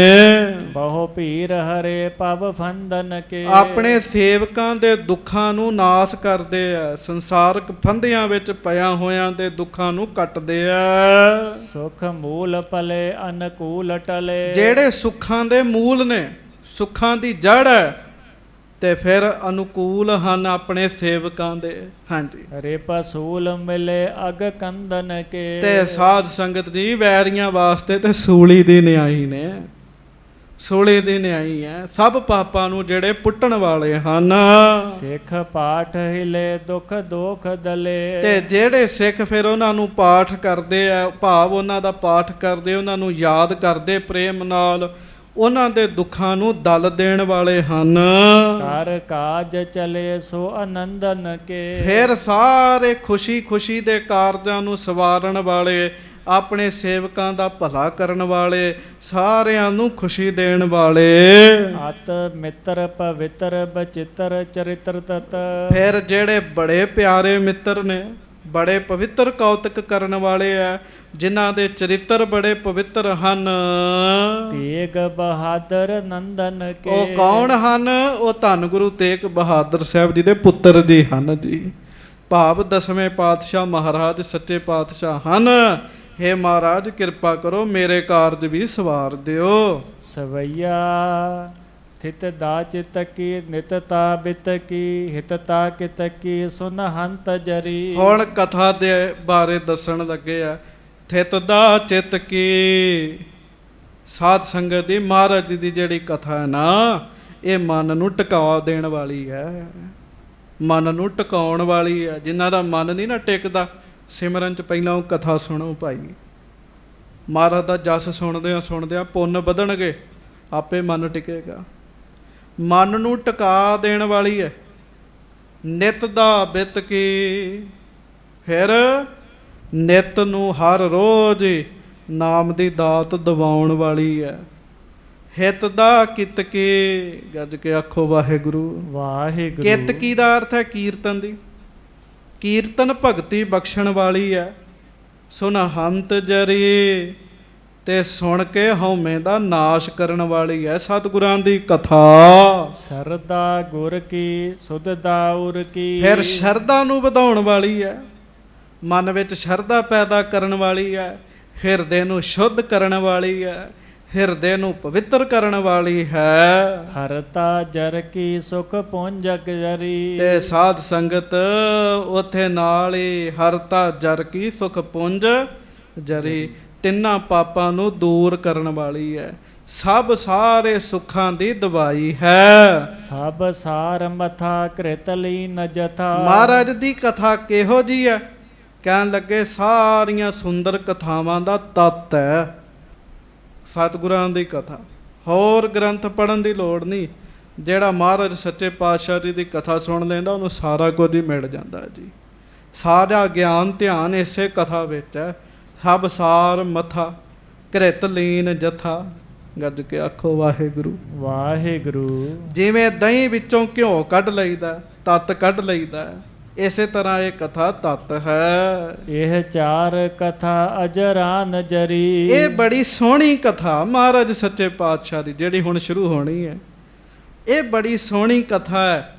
ਬਹੁ ਭੀਰ ਹਰੇ ਪਵ ਫੰਦਨ ਕੇ, ਆਪਣੇ ਸੇਵਕਾਂ ਦੇ ਦੁੱਖਾਂ ਨੂੰ ਨਾਸ ਕਰਦੇ ਆ, ਸੰਸਾਰਕ ਫੰਦਿਆਂ ਵਿੱਚ ਪਿਆ ਹੋਇਆਂ ਦੇ ਦੁੱਖਾਂ ਨੂੰ ਕੱਟਦੇ ਆ। ਸੁਖ ਮੂਲ ਪਲੇ ਅਨਕੂਲ ਟਲੇ, ਜਿਹੜੇ ਸੁੱਖਾਂ ਦੇ ਮੂਲ ਨੇ, ਸੁੱਖਾਂ ਦੀ ਜੜ ਹੈ, ਤੇ ਫਿਰ ਅਨੁਕੂਲ ਹਨ ਆਪਣੇ ਸੇਵਕਾਂ ਦੇ। ਹਾਂਜੀ, ਰਿਪ ਸੂਲ ਮਿਲੇ ਅਗ ਕੰਦਨ ਕੇ, ਤੇ ਸਾਧ ਸੰਗਤ ਜੀ ਵੈਰੀਆਂ ਵਾਸਤੇ ਤੇ ਸੂਲੀ ਦੀ ਨਿਆਈ ਨੇ, ਸੂਲੀ ਦੀ ਨਿਆਈ ਹੈ ਸਭ ਪਾਪਾਂ ਨੂੰ ਜਿਹੜੇ ਪੁੱਟਣ ਵਾਲੇ ਹਨ। ਸਿੱਖ ਪਾਠ ਹਿਲੇ ਦੁਖ ਦੋਖ ਦਲੇ, ਤੇ ਜਿਹੜੇ ਸਿੱਖ ਫਿਰ ਉਹਨਾਂ ਨੂੰ ਪਾਠ ਕਰਦੇ ਆ, ਭਾਵ ਉਹਨਾਂ ਦਾ ਪਾਠ ਕਰਦੇ, ਉਹਨਾਂ ਨੂੰ ਯਾਦ ਕਰਦੇ ਪ੍ਰੇਮ ਨਾਲ, ਉਹਨਾਂ ਦੇ ਦੁੱਖਾਂ ਨੂੰ ਦਲ ਦੇਣ ਵਾਲੇ ਹਨ। ਕਰ ਕਾਜ ਚਲੇ ਸੋ ਆਨੰਦਨ ਕੇ, ਫਿਰ ਸਾਰੇ ਖੁਸ਼ੀ ਖੁਸ਼ੀ ਦੇ ਕਾਰਜਾਂ ਨੂੰ ਸਵਾਰਨ ਵਾਲੇ, ਆਪਣੇ ਸੇਵਕਾਂ ਦਾ ਭਲਾ ਕਰਨ ਵਾਲੇ, ਸਾਰਿਆਂ ਨੂੰ ਖੁਸ਼ੀ ਦੇਣ ਵਾਲੇ। ਅਤ ਮਿੱਤਰ ਪਵਿੱਤਰ ਬਚਿੱਤਰ ਚਰਿਤਰ ਤਤ, ਫਿਰ ਜਿਹੜੇ ਬੜੇ ਪਿਆਰੇ ਮਿੱਤਰ ਨੇ, ਬੜੇ ਪਵਿੱਤਰ ਕੌਤਕ ਕਰਨ ਵਾਲੇ ਆ, ਜਿਨ੍ਹਾਂ ਦੇ ਚਰਿੱਤਰ ਬੜੇ ਪਵਿੱਤਰ ਹਨ। ਤੇਗ ਬਹਾਦਰ ਨੰਦਨ ਕੇ, ਉਹ ਕੌਣ ਹਨ? ਉਹ ਧੰਨ ਗੁਰੂ ਤੇਗ ਬਹਾਦਰ ਸਾਹਿਬ ਜੀ ਦੇ ਪੁੱਤਰ ਜੀ ਹਨ ਜੀ, ਭਾਵ ਦਸਵੇਂ ਪਾਤਸ਼ਾਹ ਮਹਾਰਾਜ ਸੱਚੇ ਪਾਤਸ਼ਾਹ ਹਨ। ਹੇ ਮਹਾਰਾਜ ਕਿਰਪਾ ਕਰੋ ਮੇਰੇ ਕਾਰਜ ਵੀ ਸਵਾਰ ਦਿਓ। ਸਵਈਆ ਥਿਤ ਦਾ ਚਿਤ ਕੀ ਨਿਤਤਾ ਬਿਤ ਕੀ ਹਿਤਤਾ ਕਿਤ ਕੀ ਸੁਨ ਹੰਤ ਜਰੀ। ਹੁਣ ਕਥਾ ਦੇ ਬਾਰੇ ਦੱਸਣ ਲੱਗੇ ਆ। ਥਿਤ ਦਾ ਚਿਤ ਕੀ, ਸਾਧ ਸੰਗਤ ਦੀ ਮਹਾਰਾਜ ਜੀ ਦੀ ਜਿਹੜੀ ਕਥਾ ਹੈ ਨਾ, ਇਹ ਮਨ ਨੂੰ ਟਿਕਾ ਦੇਣ ਵਾਲੀ ਹੈ, ਮਨ ਨੂੰ ਟਿਕਾਉਣ ਵਾਲੀ ਹੈ। ਜਿਨ੍ਹਾਂ ਦਾ ਮਨ ਨਹੀਂ ਨਾ ਟਿਕਦਾ, ਸਿਮਰਨ ਚ ਪਹਿਲਾਂ ਉਹ ਕਥਾ ਸੁਣੋ ਭਾਈ। ਮਹਾਰਾਜ ਦਾ ਜਸ ਸੁਣਦਿਆਂ ਪੁੰਨ ਵਧਣਗੇ, ਆਪੇ ਮਨ ਟਿਕੇਗਾ। ਮਨ ਨੂੰ ਟਿਕਾ ਦੇਣ ਵਾਲੀ ਹੈ। ਨਿਤ ਦਾ ਬਿਤ ਕੀ, ਫਿਰ ਨਿਤ ਨੂੰ ਹਰ ਰੋਜ਼ ਨਾਮ ਦੀ ਦਾਤ ਦਿਵਾਉਣ ਵਾਲੀ ਹੈ। ਹਿਤ ਦਾ ਕਿਤ ਕੀ, ਗੱਜ ਕੇ ਆਖੋ ਵਾਹਿਗੁਰੂ ਵਾਹਿਗੁਰੂ। ਕਿਤ ਕੀ ਦਾ ਅਰਥ ਹੈ ਕੀਰਤਨ ਦੀ, ਕੀਰਤਨ ਭਗਤੀ ਬਖਸ਼ਣ ਵਾਲੀ ਹੈ। ਸੁਨ ਹੰਤ ਜਰੀ, ਤੇ ਸੁਣ ਕੇ ਹਉਮੈ ਦਾ ਨਾਸ਼ ਕਰਨ ਵਾਲੀ ਹੈ ਸਤਿਗੁਰਾਂ ਦੀ ਕਥਾ। ਸਰਦਾ ਗੁਰ ਕੀ ਸੁਧਦਾ ਉਰ ਕੀ, ਫਿਰ ਸ਼ਰਧਾ ਨੂੰ ਵਧਾਉਣ ਵਾਲੀ ਹੈ, ਮਨ ਵਿੱਚ ਸ਼ਰਧਾ ਪੈਦਾ ਕਰਨ ਵਾਲੀ ਹੈ, ਹਿਰਦੇ ਨੂੰ ਸ਼ੁੱਧ ਕਰਨ ਵਾਲੀ ਹੈ, ਹਿਰਦੇ ਨੂੰ ਪਵਿੱਤਰ ਕਰਨ ਵਾਲੀ ਹੈ। ਹਰਤਾ ਜਰ ਕੀ ਸੁਖ ਪੁੰਜਕ ਜਰੀ, ਤੇ ਸਾਧ ਸੰਗਤ ਉਥੇ ਨਾਲ ਹੀ ਹਰਤਾ ਜਰ ਕੀ ਸੁਖ ਪੁੰਜ ਜਰੀ, ਤਿੰਨਾਂ ਪਾਪਾਂ ਨੂੰ ਦੂਰ ਕਰਨ ਵਾਲੀ ਹੈ, ਸਭ ਸਾਰੇ ਸੁੱਖਾਂ ਦੀ ਦਵਾਈ ਹੈ। ਸਭ ਸਾਰ ਮਥਾ ਕ੍ਰਿਤ ਲੀਨ ਜਥਾ। ਮਹਾਰਾਜ ਦੀ ਕਥਾ ਕਿਹੋ ਜੀ ਹੈ? ਕਹਿਣ ਲੱਗੇ ਸਾਰੀਆਂ ਸੁੰਦਰ ਕਥਾਵਾਂ ਦਾ ਤੱਤ ਹੈ ਸਤਿਗੁਰਾਂ ਦੀ ਕਥਾ। ਹੋਰ ਗ੍ਰੰਥ ਪੜ੍ਹਨ ਦੀ ਲੋੜ ਨਹੀਂ। ਜਿਹੜਾ ਮਹਾਰਾਜ ਸੱਚੇ ਪਾਤਸ਼ਾਹ ਜੀ ਦੀ ਕਥਾ ਸੁਣ ਲੈਂਦਾ, ਉਹਨੂੰ ਸਾਰਾ ਕੁਝ ਹੀ ਮਿਲ ਜਾਂਦਾ ਜੀ। ਸਾਰਾ ਗਿਆਨ ਧਿਆਨ ਇਸੇ ਕਥਾ ਵਿੱਚ ਹੈ। ਸਭ ਸਾਰ ਮਥਾ ਕ੍ਰਿਤ ਲੀਨ ਜਥਾ, ਗੱਜ ਕੇ ਆਖੋ ਵਾਹਿਗੁਰੂ ਵਾਹਿਗੁਰੂ। ਜਿਵੇਂ ਦਹੀਂ ਵਿੱਚੋਂ ਘਿਓ ਕੱਢ ਲਈਦਾ, ਤੱਤ ਕੱਢ ਲਈਦਾ, ਇਸੇ ਤਰ੍ਹਾਂ ਇਹ ਕਥਾ ਤੱਤ ਹੈ। ਇਹ ਚਾਰ ਕਥਾ ਅਜਰਾਨ ਜਰੀ। ਇਹ ਬੜੀ ਸੋਹਣੀ ਕਥਾ ਮਹਾਰਾਜ ਸੱਚੇ ਪਾਤਸ਼ਾਹ ਦੀ ਜਿਹੜੀ ਹੁਣ ਸ਼ੁਰੂ ਹੋਣੀ ਹੈ। ਇਹ ਬੜੀ ਸੋਹਣੀ ਕਥਾ ਹੈ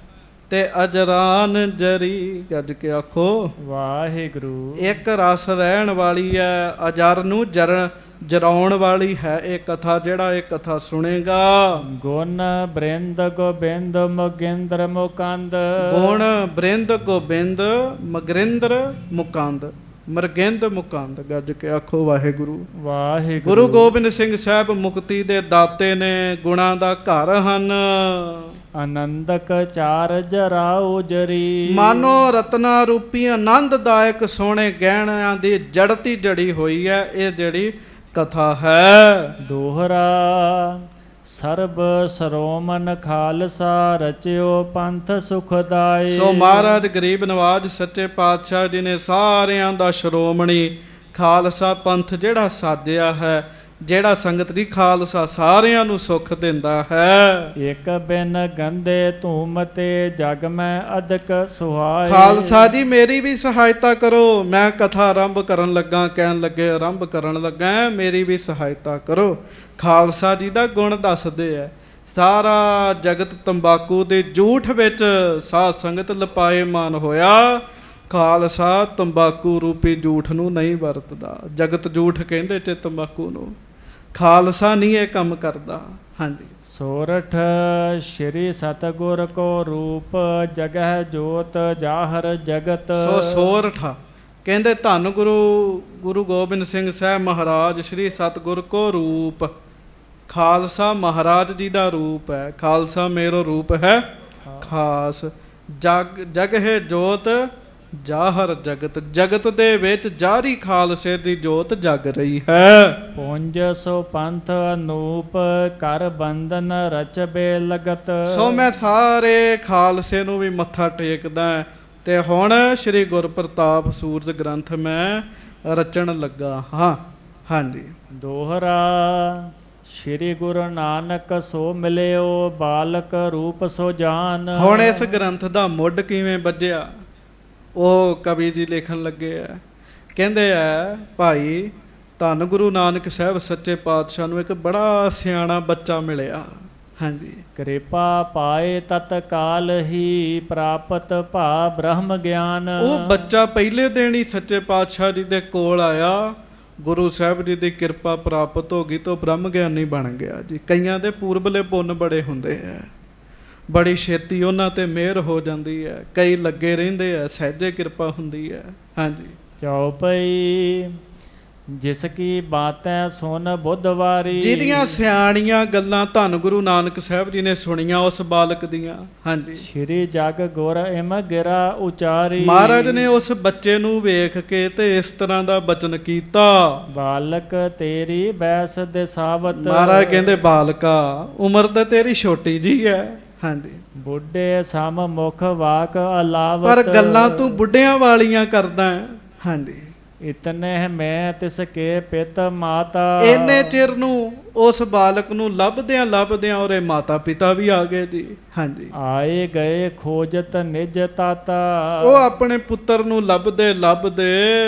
ਤੇ ਅਜਰਾਨ ਜਰੀ, ਗੱਜ ਕੇ ਆਖੋ ਵਾਹਿਗੁਰੂ। ਇੱਕ ਰਸ ਰਹਿਣ ਵਾਲੀ ਹੈ, ਅਜਰ ਨੂੰ ਜਰਾਉਣ ਵਾਲੀ ਹੈ ਇਹ ਕਥਾ। ਜਿਹੜਾ ਇਹ ਕਥਾ ਸੁਣੇਗਾ, ਗੁਣ ਬ੍ਰਿੰਦ ਗੋਬਿੰਦ ਮੁਗਿੰਦਰ ਮੁਕੰਦ। ਗੁਣ ਬ੍ਰਿੰਦ ਗੋਬਿੰਦ ਮਗਰਿੰਦਰ ਮੁਕੰਦ, ਮਰਗਿੰਦ ਮੁਕੰਦ, ਗੱਜ ਕੇ ਆਖੋ ਵਾਹਿਗੁਰੂ ਵਾਹਿਗੁਰੂ। ਗੁਰੂ ਗੋਬਿੰਦ ਸਿੰਘ ਸਾਹਿਬ ਮੁਕਤੀ ਦੇ ਦਾਤੇ ਨੇ, ਗੁਣਾਂ ਦਾ ਘਰ ਹਨ। ਆਨੰਦਕ ਚਾਰ ਜਰਾਉ ਜਰੀ। ਮਾਨੋ ਰਤਨਾ ਰੂਪੀ ਆਨੰਦਦਾਇਕ ਸੋਹਣੇ ਗਹਿਣਿਆਂ ਦੀ ਜੜਤੀ ਜੜੀ ਹੋਈ ਹੈ ਇਹ ਜਿਹੜੀ ਕਥਾ ਹੈ। ਦੋਹਰਾ ਸਰਬ ਸਰੋਮਨ ਖਾਲਸਾ ਰਚਿਓ ਪੰਥ ਸੁਖਦਾਈ। ਸੋ ਮਹਾਰਾਜ ਗਰੀਬ ਨਵਾਜ ਸੱਚੇ ਪਾਤਸ਼ਾਹ ਜੀ ਨੇ ਸਾਰਿਆਂ ਦਾ ਸ਼੍ਰੋਮਣੀ ਖਾਲਸਾ ਪੰਥ ਜਿਹੜਾ ਸਾਜਿਆ ਹੈ, ਜਿਹੜਾ ਸੰਗਤ ਦੀ ਖਾਲਸਾ ਸਾਰਿਆਂ ਨੂੰ ਸੁੱਖ ਦਿੰਦਾ ਹੈ। ਇਕ ਬਿਨ ਗੰਦੇ ਧੂਮ ਤੇ ਜਗ ਮੈਂ ਅਦਕ ਸੁਹਾਏ। ਖਾਲਸਾ ਜੀ ਮੇਰੀ ਵੀ ਸਹਾਇਤਾ ਕਰੋ, ਮੈਂ ਕਥਾ ਆਰੰਭ ਕਰਨ ਲੱਗਾ, ਕਹਿਣ ਲੱਗੇ ਆਰੰਭ ਕਰਨ ਲੱਗਾ, ਮੇਰੀ ਵੀ ਸਹਾਇਤਾ ਕਰੋ। ਖਾਲਸਾ ਜੀ ਦਾ ਗੁਣ ਦੱਸਦੇ ਆ। ਸਾਰਾ ਜਗਤ ਤੰਬਾਕੂ ਦੇ ਝੂਠ ਵਿੱਚ ਸਾਧ ਸੰਗਤ ਲਪਾਏਮਾਨ ਹੋਇਆ, ਖਾਲਸਾ ਤੰਬਾਕੂ ਰੂਪੀ ਝੂਠ ਨੂੰ ਨਹੀਂ ਵਰਤਦਾ। ਜਗਤ ਝੂਠ ਕਹਿੰਦੇ ਤੇ ਤੰਬਾਕੂ ਨੂੰ, ਖਾਲਸਾ ਨਹੀਂ ਇਹ ਕੰਮ ਕਰਦਾ। ਹਾਂਜੀ। ਸੋਰਠ ਸ਼੍ਰੀ ਸਤਿਗੁਰ ਕੋ ਰੂਪ ਜਗਹ ਜੋਤ ਜਾਹਰ ਜਗਤ। ਸੋ ਸੋਰਠ ਕਹਿੰਦੇ ਧੰਨ ਗੁਰੂ ਗੋਬਿੰਦ ਸਿੰਘ ਸਾਹਿਬ ਮਹਾਰਾਜ ਸ਼੍ਰੀ ਸਤਿਗੁਰ ਕੋ ਰੂਪ, ਖਾਲਸਾ ਮਹਾਰਾਜ ਜੀ ਦਾ ਰੂਪ ਹੈ। ਖਾਲਸਾ ਮੇਰੋ ਰੂਪ ਹੈ ਖਾਸ। ਜਗ ਹੈ ਜੋਤ ਜਾਹਰ ਜਗਤ, ਜਗਤ ਦੇ ਵਿੱਚ ਜਾਰੀ ਖਾਲਸੇ ਦੀ ਜੋਤ ਜਗ ਰਹੀ ਹੈ। ਪੁੰਜ ਸੋ ਪੰਥ ਅਨੂਪ ਕਰ ਬੰਧਨ ਰਚਬੇ ਲਗਤ। ਸੋ ਮੈਂ ਸਾਰੇ ਖਾਲਸੇ ਨੂੰ ਵੀ ਮੱਥਾ ਟੇਕਦਾ ਤੇ ਹੁਣ ਸ੍ਰੀ ਗੁਰਪ੍ਰਤਾਪ ਸੂਰਜ ਗ੍ਰੰਥ ਮੈਂ ਰਚਣ ਲੱਗਾ ਹਾਂ। ਹਾਂਜੀ। ਦੋਹਰਾ ਸ਼੍ਰੀ ਗੁਰੂ ਨਾਨਕ ਸੋ ਮਿਲਿਓ ਬਾਲਕ ਰੂਪ ਸੋ ਜਾਨ। ਹੁਣ ਇਸ ਗ੍ਰੰਥ ਦਾ ਮੁੱਢ ਕਿਵੇਂ ਵੱਜਿਆ ਉਹ ਕਵੀ ਜੀ ਲਿਖਣ ਲੱਗੇ ਆ। ਕਹਿੰਦੇ ਆ ਭਾਈ ਧੰਨ ਗੁਰੂ ਨਾਨਕ ਸਾਹਿਬ ਸੱਚੇ ਪਾਤਸ਼ਾਹ ਨੂੰ ਇੱਕ ਬੜਾ ਸਿਆਣਾ ਬੱਚਾ ਮਿਲਿਆ। ਹਾਂਜੀ। ਕਿਰਪਾ ਪਾਏ ਤਤਕਾਲ ਹੀ ਪ੍ਰਾਪਤ ਭਾ ਬ੍ਰਹਮ ਗਿਆਨ। ਉਹ ਬੱਚਾ ਪਹਿਲੇ ਦਿਨ ਹੀ ਸੱਚੇ ਪਾਤਸ਼ਾਹ ਜੀ ਦੇ ਕੋਲ ਆਇਆ, ਗੁਰੂ ਸਾਹਿਬ ਜੀ ਦੀ ਕਿਰਪਾ ਪ੍ਰਾਪਤ ਹੋ ਗਈ ਤਾਂ ਬ੍ਰਹਮ ਗਿਆਨੀ ਬਣ ਗਿਆ ਜੀ। ਕਈਆਂ ਦੇ ਪੂਰਬਲੇ ਪੁੰਨ ਬੜੇ ਹੁੰਦੇ ਆ, ਬੜੀ ਛੇਤੀ ਉਹਨਾਂ ਤੇ ਮਿਹਰ ਹੋ ਜਾਂਦੀ ਹੈ। ਕਈ ਲੱਗੇ ਰਹਿੰਦੇ ਆ, ਸਹਿਜੇ ਕਿਰਪਾ ਹੁੰਦੀ ਹੈ। ਹਾਂਜੀ। ਚੌਪਈ ਜਿਸ ਕੀ ਬਾਤੈ ਸੁਨ ਬੁੱਧਵਾਰੀ। ਜਿਹਦੀਆਂ ਸਿਆਣੀਆਂ ਗੱਲਾਂ ਧੰਨ ਗੁਰੂ ਨਾਨਕ ਸਾਹਿਬ ਜੀ ਨੇ ਸੁਣੀਆਂ ਉਸ ਬਾਲਕ ਦੀਆਂ। ਹਾਂਜੀ। ਸ਼੍ਰੀ ਜਗ ਗੁਰ ਇਮ ਗਿਰਾ ਉਚਾਰੀ। ਮਹਾਰਾਜ ਨੇ ਉਸ ਬੱਚੇ ਨੂੰ ਵੇਖ ਕੇ ਤੇ ਇਸ ਤਰ੍ਹਾਂ ਦਾ ਬਚਨ ਕੀਤਾ। ਬਾਲਕ ਤੇਰੀ ਬੈਸ ਦੇ ਸਾਵਤ। ਮਹਾਰਾਜ ਕਹਿੰਦੇ ਬਾਲਕਾ ਉਮਰ ਤਾਂ ਤੇਰੀ ਛੋਟੀ ਜੀ ਹੈ। ਹਾਂਜੀ। ਬੁੱਢੇ ਸਮ ਮੁਖ ਵਾਕ ਅਲਾਵਤ। ਪਰ ਗੱਲਾਂ ਤੂੰ ਬੁੱਢਿਆਂ ਵਾਲੀਆਂ ਕਰਦਾ ਹੈ। ਹਾਂਜੀ। ਇਤਨੇ ਮੈਂ ਤਿਸ ਕੇ ਪਿਤ ਮਾਤਾ। ਇੰਨੇ ਚਿਰ ਨੂੰ ਉਸ ਬਾਲਕ ਨੂੰ ਲੱਭਦਿਆਂ ਉਹਦੇ ਮਾਤਾ ਪਿਤਾ ਵੀ ਆ ਗਏ ਜੀ। ਹਾਂਜੀ। ਆਏ ਗਏ ਖੋਜਤ ਨਿਜ ਤਾਤਾ। ਉਹ ਆਪਣੇ ਪੁੱਤਰ ਨੂੰ ਲੱਭਦੇ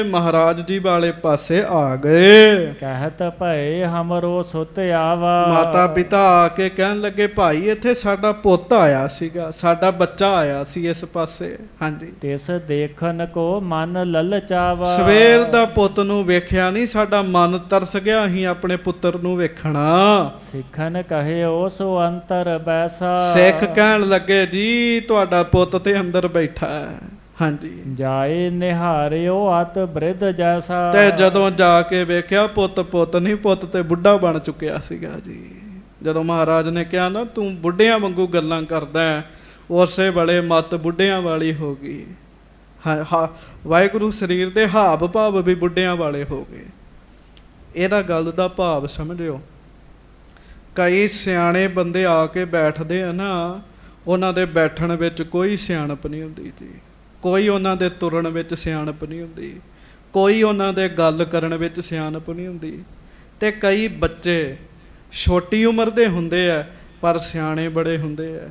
ਮਹਾਰਾਜ ਜੀ ਵਾਲੇ ਪਾਸੇ ਆ ਗਏ। ਕਹਿਤ ਭਏ ਹਮਰੋ ਸੁਤ ਆਵਾ। ਮਾਤਾ ਪਿਤਾ ਆ ਕੇ ਕਹਿਣ ਲੱਗੇ ਭਾਈ ਇੱਥੇ ਸਾਡਾ ਪੁੱਤ ਆਇਆ ਸੀਗਾ, ਸਾਡਾ ਬੱਚਾ ਆਇਆ ਸੀ ਇਸ ਪਾਸੇ। ਹਾਂਜੀ। ਤਿਸ ਦੇਖਣ ਕੋ ਮਨ ਲਲਚਾਵਾ। ਸਵੇਰ ਦਾ ਪੁੱਤ ਨੂੰ ਵੇਖਿਆ ਨਹੀਂ, ਸਾਡਾ ਮਨ ਤਰਸ ਗਿਆ, ਅਸੀਂ ਆਪਣੇ ਪੁੱਤਰ ਨੂੰ ਵੇਖਣਾ। ਸਿੱਖਨ ਕਹਿਓ ਸੋ ਅੰਤਰ ਬੈਸਾ। ਸਿੱਖ ਕਹਿਣ ਲੱਗੇ ਜੀ ਤੁਹਾਡਾ ਪੁੱਤ ਤੇ ਅੰਦਰ ਬੈਠਾ ਹੈ। ਹਾਂਜੀ। ਜਾਏ ਨਿਹਾਰਿਓ ਅਤ ਬ੍ਰਿਧ ਜੈਸਾ। ਤੇ ਜਦੋਂ ਜਾ ਕੇ ਵੇਖਿਆ ਪੁੱਤ ਨਹੀਂ, ਪੁੱਤ ਤੇ ਬੁੱਢਾ ਬਣ ਚੁੱਕਿਆ ਸੀਗਾ ਜੀ। ਜਦੋਂ ਮਹਾਰਾਜ ਨੇ ਕਿਹਾ ਨਾ ਤੂੰ ਬੁੱਢਿਆਂ ਵਾਂਗੂ ਗੱਲਾਂ ਕਰਦਾ ਹੈ, ਉਸੇ ਵੇਲੇ ਮੱਤ ਬੁੱਢਿਆਂ ਵਾਲੀ ਹੋ ਗਈ। ਵਾਹਿਗੁਰੂ ਸਰੀਰ ਦੇ ਹਾਵ ਭਾਵ ਵੀ ਬੁੱਢਿਆਂ ਵਾਲੇ ਹੋ ਗਏ। ਇਹਦਾ ਗੱਲ ਦਾ ਭਾਵ ਸਮਝਿਓ। ਕਈ ਸਿਆਣੇ ਬੰਦੇ ਆ ਕੇ ਬੈਠਦੇ ਆ ਨਾ, ਉਹਨਾਂ ਦੇ ਬੈਠਣ ਵਿੱਚ ਕੋਈ ਸਿਆਣਪ ਨਹੀਂ ਹੁੰਦੀ ਜੀ, ਕੋਈ ਉਹਨਾਂ ਦੇ ਤੁਰਨ ਵਿੱਚ ਸਿਆਣਪ ਨਹੀਂ ਹੁੰਦੀ, ਕੋਈ ਉਹਨਾਂ ਦੇ ਗੱਲ ਕਰਨ ਵਿੱਚ ਸਿਆਣਪ ਨਹੀਂ ਹੁੰਦੀ। ਤੇ ਕਈ ਬੱਚੇ ਛੋਟੀ ਉਮਰ ਦੇ ਹੁੰਦੇ ਆ ਪਰ ਸਿਆਣੇ ਬੜੇ ਹੁੰਦੇ ਆ,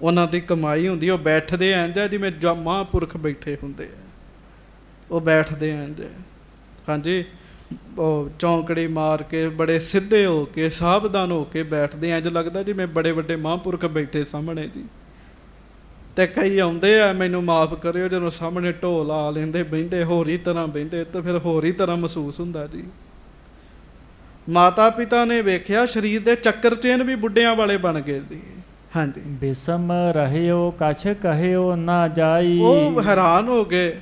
ਉਹਨਾਂ ਦੀ ਕਮਾਈ ਹੁੰਦੀ। ਉਹ ਬੈਠਦੇ ਇੰਝ ਜਿਵੇਂ ਮਹਾਂਪੁਰਖ ਬੈਠੇ ਹੁੰਦੇ ਆ, ਉਹ ਬੈਠਦੇ ਇੰਝ। ਹਾਂਜੀ। ਉਹ ਚੌਂਕੜੀ ਮਾਰ ਕੇ ਬੜੇ ਸਿੱਧੇ ਹੋ ਕੇ ਸਾਵਧਾਨ ਹੋ ਕੇ ਬੈਠਦੇ ਇੰਝ ਲੱਗਦਾ ਜਿਵੇਂ ਬੜੇ ਵੱਡੇ ਮਹਾਂਪੁਰਖ ਬੈਠੇ ਸਾਹਮਣੇ ਜੀ। ਤੇ ਕਈ ਆਉਂਦੇ ਆ, ਮੈਨੂੰ ਮਾਫ ਕਰਿਓ, ਜਦੋਂ ਸਾਹਮਣੇ ਢੋਲ ਆ ਲੈਂਦੇ ਬਹਿੰਦੇ ਹੋਰ ਹੀ ਤਰ੍ਹਾਂ ਬਹਿੰਦੇ ਤਾਂ ਫਿਰ ਹੋਰ ਹੀ ਤਰ੍ਹਾਂ ਮਹਿਸੂਸ ਹੁੰਦਾ ਜੀ। ਮਾਤਾ ਪਿਤਾ ਨੇ ਵੇਖਿਆ ਸਰੀਰ ਦੇ ਚੱਕਰ ਚੇਨ ਵੀ ਬੁੱਢਿਆਂ ਵਾਲੇ ਬਣ ਗਏ ਜੀ। ਹਾਂਜੀ। ਬਿਸਮ ਰਹਿਓ ਕਛ ਕਹਿਓ ਨਾ ਜਾਈ। ਉਹ ਹੈਰਾਨ ਹੋ ਗਏ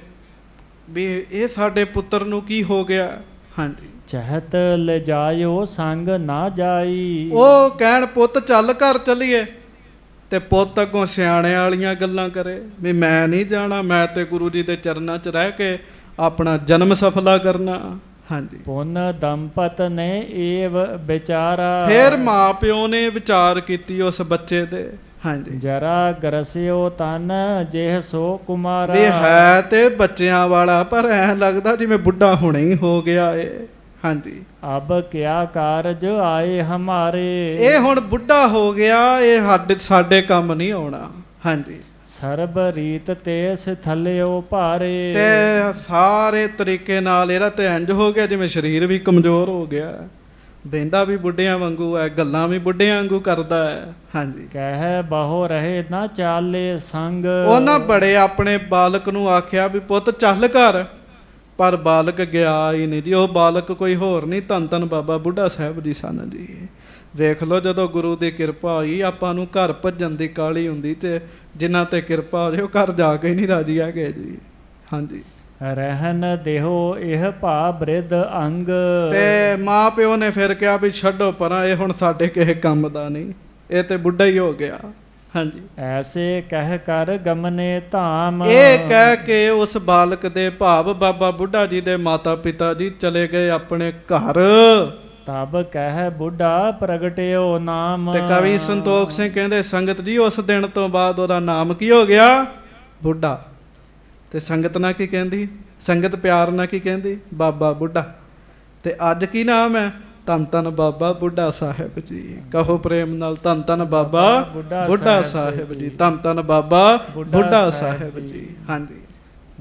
ਵੀ ਇਹ ਸਾਡੇ ਪੁੱਤਰ ਨੂੰ ਕੀ ਹੋ ਗਿਆ। ਹਾਂਜੀ। ਚਹਤ ਲਿਜਾਇਓ ਸੰਗ ਨਾ ਜਾਈ। ਉਹ ਕਹਿਣ ਪੁੱਤ ਚੱਲ ਘਰ ਚੱਲੀਏ, ਤੇ ਪੁੱਤ ਅੱਗੋਂ ਸਿਆਣੇ ਵਾਲੀਆਂ ਗੱਲਾਂ ਕਰੇ ਵੀ ਮੈਂ ਨਹੀਂ ਜਾਣਾ, ਮੈਂ ਤੇ ਗੁਰੂ ਜੀ ਦੇ ਚਰਨਾਂ 'ਚ ਰਹਿ ਕੇ ਆਪਣਾ ਜਨਮ ਸਫਲਾ ਕਰਨਾ। ਹਾਂਜੀ। ਪੁੰਨ ਦੰਪਤ ਨੇ ਏਵ ਵਿਚਾਰਾ। ਫਿਰ ਮਾਂ ਪਿਓ ਨੇ ਵਿਚਾਰ ਕੀਤੀ ਉਸ ਬੱਚੇ ਦੇ। ਹਾਂਜੀ। ਜਰਾ ਗਰਸਿਓ ਤਨ ਜਿਹ ਸੋ ਕੁਮਾਰਾ। ਵੀ ਹੈ ਤੇ ਬੱਚਿਆਂ ਵਾਲਾ ਪਰ ਐਂ ਲੱਗਦਾ ਜਿਵੇਂ ਬੁੱਢਾ ਹੁਣੇ ਹੀ ਹੋ ਗਿਆ ਏ। ਹਾਂਜੀ। ਅਬ ਕਿਆ ਕਾਰਜ ਆਏ ਹਮਾਰੇ। ਇਹ ਹੁਣ ਬੁੱਢਾ ਹੋ ਗਿਆ, ਇਹ ਸਾਡੇ ਕੰਮ ਨਹੀਂ ਆਉਣਾ। ਹਾਂਜੀ। ਸਰਬ ਰੀਤ ਤੇ ਥੱਲਿਓ ਭਾਰੇ। ਤੇ ਸਾਰੇ ਤਰੀਕੇ ਨਾਲ ਇਹਦਾ ਤੇ ਇੰਜ ਹੋ ਗਿਆ ਜਿਵੇਂ ਸਰੀਰ ਵੀ ਕਮਜ਼ੋਰ ਹੋ ਗਿਆ, ਬਹਿੰਦਾ ਵੀ ਬੁੱਢਿਆਂ ਵਾਂਗੂ ਹੈ, ਗੱਲਾਂ ਵੀ ਬੁੱਢਿਆਂ ਵਾਂਗੂ ਕਰਦਾ ਹੈ। ਹਾਂਜੀ। ਕਹਿ ਬਹੁ ਰਹੇ ਨਾ ਚਾਲੇ ਸੰਗ। ਉਹਨਾਂ ਬੜੇ ਆਪਣੇ ਬਾਲਕ ਨੂੰ ਆਖਿਆ ਵੀ ਪੁੱਤ ਚੱਲ ਕਰ, ਪਰ ਬਾਲਕ ਗਿਆ ਹੀ ਨਹੀਂ ਜੀ। ਉਹ ਬਾਲਕ ਕੋਈ ਹੋਰ ਨਹੀਂ, ਧੰਨ ਧੰਨ ਬਾਬਾ ਬੁੱਢਾ ਸਾਹਿਬ ਜੀ ਸਨ ਜੀ। ਵੇਖ ਲਓ, ਜਦੋਂ ਗੁਰੂ ਦੀ ਕਿਰਪਾ ਹੋਈ, ਆਪਾਂ ਨੂੰ ਘਰ ਭੱਜਣ ਦੀ ਕਾਹਲੀ ਹੁੰਦੀ, ਤੇ ਜਿਨ੍ਹਾਂ ਤੇ ਕਿਰਪਾ ਹੋ ਜਾਏ ਉਹ ਘਰ ਜਾ ਕੇ ਹੀ ਨਹੀਂ ਰਾਜੀ ਹੈਗੇ ਜੀ। ਹਾਂਜੀ। ਰਹਿਨ ਦੇਹੋ ਇਹ ਭਾ ਬ੍ਰਿਧ ਅੰਗ। ਤੇ ਮਾਂ ਪਿਓ ਨੇ ਫਿਰ ਕਿਹਾ ਵੀ ਛੱਡੋ ਪਰਾਂ, ਇਹ ਹੁਣ ਸਾਡੇ ਕਿਸੇ ਕੰਮ ਦਾ ਨਹੀਂ, ਇਹ ਤੇ ਬੁੱਢਾ ਹੀ ਹੋ ਗਿਆ। ਹਾਂਜੀ। ਐਸੇ ਕਹਿ ਕਰ ਗਮਨੇ ਧਾਮ। ਇਹ ਕਹਿ ਕੇ ਉਸ ਬਾਲਕ ਦੇ ਭਾਵ ਬਾਬਾ ਬੁੱਢਾ ਜੀ ਦੇ ਮਾਤਾ ਪਿਤਾ ਜੀ ਚਲੇ ਗਏ ਆਪਣੇ ਘਰ। ਤਬ ਕਹਿ ਬੁੱਢਾ ਪ੍ਰਗਟਿਓ ਨਾਮ। ਤੇ ਕਵੀ ਸੰਤੋਖ ਸਿੰਘ ਕਹਿੰਦੇ ਸੰਗਤ ਜੀ ਉਸ ਦਿਨ ਤੋਂ ਬਾਅਦ ਉਹਦਾ ਨਾਮ ਕੀ ਹੋ ਗਿਆ? ਬੁੱਢਾ। ਤੇ ਸੰਗਤ ਨਾਲ ਕੀ ਕਹਿੰਦੀ? ਸੰਗਤ ਪਿਆਰ ਨਾਲ ਕੀ ਕਹਿੰਦੀ? ਬਾਬਾ ਬੁੱਢਾ। ਤੇ ਅੱਜ ਕੀ ਨਾਮ ਹੈ? ਧੰਨ ਧੰਨ ਬਾਬਾ ਬੁੱਢਾ ਸਾਹਿਬ ਜੀ। ਕਹੋ ਪ੍ਰੇਮ ਨਾਲ, ਧੰਨ ਧੰਨ ਬਾਬਾ ਬੁੱਢਾ ਸਾਹਿਬ ਜੀ। ਧੰਨ ਧੰਨ ਬਾਬਾ ਬੁੱਢਾ ਸਾਹਿਬ ਜੀ। ਹਾਂਜੀ।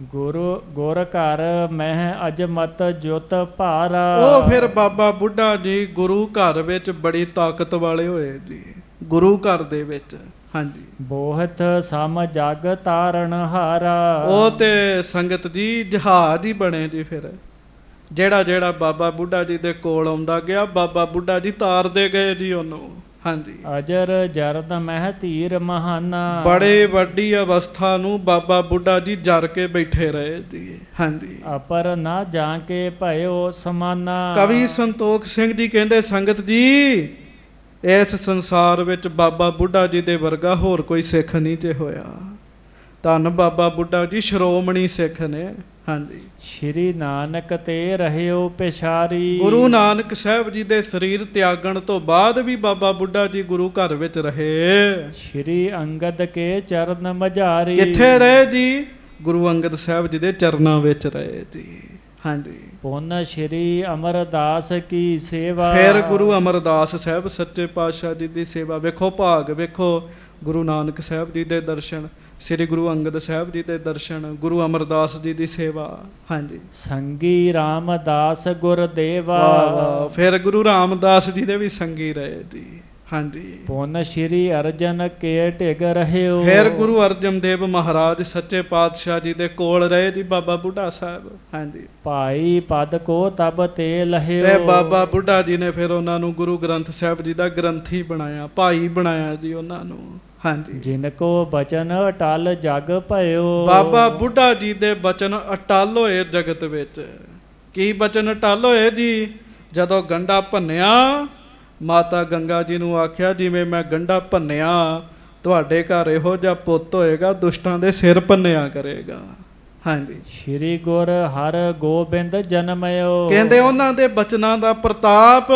ਗੁਰ ਘਰ ਮਹਿ ਅਜਮਤ ਜੁਤ ਭਾਰਾ। ਉਹ ਫਿਰ ਬਾਬਾ ਬੁੱਢਾ ਜੀ ਗੁਰੂ ਘਰ ਵਿੱਚ ਬੜੀ ਤਾਕਤ ਵਾਲੇ ਹੋਏ ਜੀ, ਗੁਰੂ ਘਰ ਦੇ ਵਿੱਚ। ਹਾਂਜੀ। ਬੋਹਤ ਸਮ ਜਗ ਤਾਰਨ ਹਾਰਾ। ਉਹ ਤੇ ਸੰਗਤ ਜੀ ਜਹਾਜ਼ ਹੀ ਬਣੇ ਜੀ। ਫਿਰ ਜਿਹੜਾ ਜਿਹੜਾ ਬਾਬਾ ਬੁੱਢਾ ਜੀ ਦੇ ਕੋਲ ਆਉਂਦਾ ਗਿਆ, ਬਾਬਾ ਬੁੱਢਾ ਜੀ ਤਾਰਦੇ ਗਏ ਜੀ ਉਹਨੂੰ। ਹਾਂਜੀ। ਅਜਰ ਜਰਦ ਮਹਿ ਧੀਰ ਮਹਾਨਾ। ਬੜੇ ਵੱਡੀ ਅਵਸਥਾ ਨੂੰ ਬਾਬਾ ਬੁੱਢਾ ਜੀ ਜਰ ਕੇ ਬੈਠੇ ਰਹੇ ਜੀ। ਹਾਂਜੀ। ਅਪਰ ਨਾ ਜਾਂ ਕੇ ਭਇਓ ਸਮਾਨਾ। ਕਵੀ ਸੰਤੋਖ ਸਿੰਘ ਜੀ ਕਹਿੰਦੇ ਸੰਗਤ ਜੀ ਇਸ ਸੰਸਾਰ ਵਿੱਚ ਬਾਬਾ ਬੁੱਢਾ ਜੀ ਦੇ ਵਰਗਾ ਹੋਰ ਕੋਈ ਸਿੱਖ ਨਹੀਂ ਜੇ ਹੋਇਆ। ਧੰਨ ਬਾਬਾ ਬੁੱਢਾ ਜੀ ਸ਼੍ਰੋਮਣੀ ਸਿੱਖ ਨੇ। ਹਾਂਜੀ। ਸ਼੍ਰੀ ਨਾਨਕ ਤੇ ਰਹਿਓ ਪਿਛਾਰੀ। ਗੁਰੂ ਨਾਨਕ ਸਾਹਿਬ ਜੀ ਦੇ ਸਰੀਰ ਤਿਆਗਣ ਤੋਂ ਬਾਅਦ ਵੀ ਬਾਬਾ ਬੁੱਢਾ ਜੀ ਗੁਰੂ ਘਰ ਵਿੱਚ ਰਹੇ। ਸ਼੍ਰੀ ਅੰਗਦ ਕੇ ਚਰਨ ਮਝਾਰੀ। ਕਿੱਥੇ ਰਹੇ ਜੀ? ਗੁਰੂ ਅੰਗਦ ਸਾਹਿਬ ਜੀ ਦੇ ਚਰਨਾਂ ਵਿੱਚ ਰਹੇ ਜੀ। ਹਾਂਜੀ। ਪੁੰਨ ਸ਼੍ਰੀ ਅਮਰਦਾਸ ਕੀ ਸੇਵਾ। ਫਿਰ ਗੁਰੂ ਅਮਰਦਾਸ ਸਾਹਿਬ ਸੱਚੇ ਪਾਤਸ਼ਾਹ ਜੀ ਦੀ ਸੇਵਾ। ਵੇਖੋ ਭਾਗ, ਵੇਖੋ ਗੁਰੂ ਨਾਨਕ ਸਾਹਿਬ ਜੀ ਦੇ ਦਰਸ਼ਨ, ਸ੍ਰੀ ਗੁਰੂ ਅੰਗਦ ਸਾਹਿਬ ਜੀ ਦੇ ਦਰਸ਼ਨ, ਗੁਰੂ ਅਮਰਦਾਸ ਜੀ ਦੀ ਸੇਵਾ। ਹਾਂਜੀ। ਸੰਗੀ ਰਾਮਦਾਸ ਗੁਰਦੇਵਾ। ਵਾਹ ਵਾਹ। ਫਿਰ ਗੁਰੂ ਰਾਮਦਾਸ ਜੀ ਦੇ ਵੀ ਸੰਗੀ ਰਹੇ ਜੀ। ਹਾਂਜੀ। ਪੁੰਨ ਸ਼੍ਰੀ ਅਰਜਨ ਕੇ ਢਿਗ ਰਹਿਓ। ਫਿਰ ਗੁਰੂ ਅਰਜਨ ਦੇਵ ਮਹਾਰਾਜ ਸੱਚੇ ਪਾਤਸ਼ਾਹ ਜੀ ਦੇ ਕੋਲ ਰਹੇ ਜੀ ਬਾਬਾ ਬੁੱਢਾ ਸਾਹਿਬ। ਹਾਂਜੀ। ਭਾਈ ਪਦ ਕੋ ਤਬ ਤੇ ਲਹਿਓ। ਤੇ ਬਾਬਾ ਬੁੱਢਾ ਜੀ ਨੇ ਫਿਰ ਉਹਨਾਂ ਨੂੰ ਗੁਰੂ ਗ੍ਰੰਥ ਸਾਹਿਬ ਜੀ ਦਾ ਗ੍ਰੰਥੀ ਬਣਾਇਆ, ਭਾਈ ਬਣਾਇਆ ਜੀ ਉਹਨਾਂ ਨੂੰ। ਹਾਂਜੀ। ਜਿਨ ਕੋ ਬਚਨ ਅਟਲ ਜਗ ਭਇਓ। ਬਾਬਾ ਬੁੱਢਾ ਜੀ ਦੇ ਬਚਨ ਅਟਲ ਹੋਏ ਜਗਤ ਵਿੱਚ। ਕੀ ਬਚਨ ਅਟਲ ਹੋਏ ਜੀ? ਜਦੋਂ ਗੰਡਾ ਭੰਨਿਆ, ਮਾਤਾ ਗੰਗਾ ਜੀ ਨੂੰ ਆਖਿਆ ਜਿਵੇਂ ਮੈਂ ਗੰਡਾ ਭੰਨਿਆ, ਤੁਹਾਡੇ ਘਰ ਇਹੋ ਜਿਹਾ ਪੁੱਤ ਹੋਏਗਾ ਦੁਸ਼ਟਾਂ ਦੇ ਸਿਰ ਭੰਨਿਆ ਕਰੇਗਾ। ਹਾਂਜੀ। ਸ਼੍ਰੀ ਗੁਰ ਹਰ ਗੋਬਿੰਦ ਜਨਮਿਓ। ਕਹਿੰਦੇ ਉਹਨਾਂ ਦੇ ਬਚਨਾਂ ਦਾ ਪ੍ਰਤਾਪ,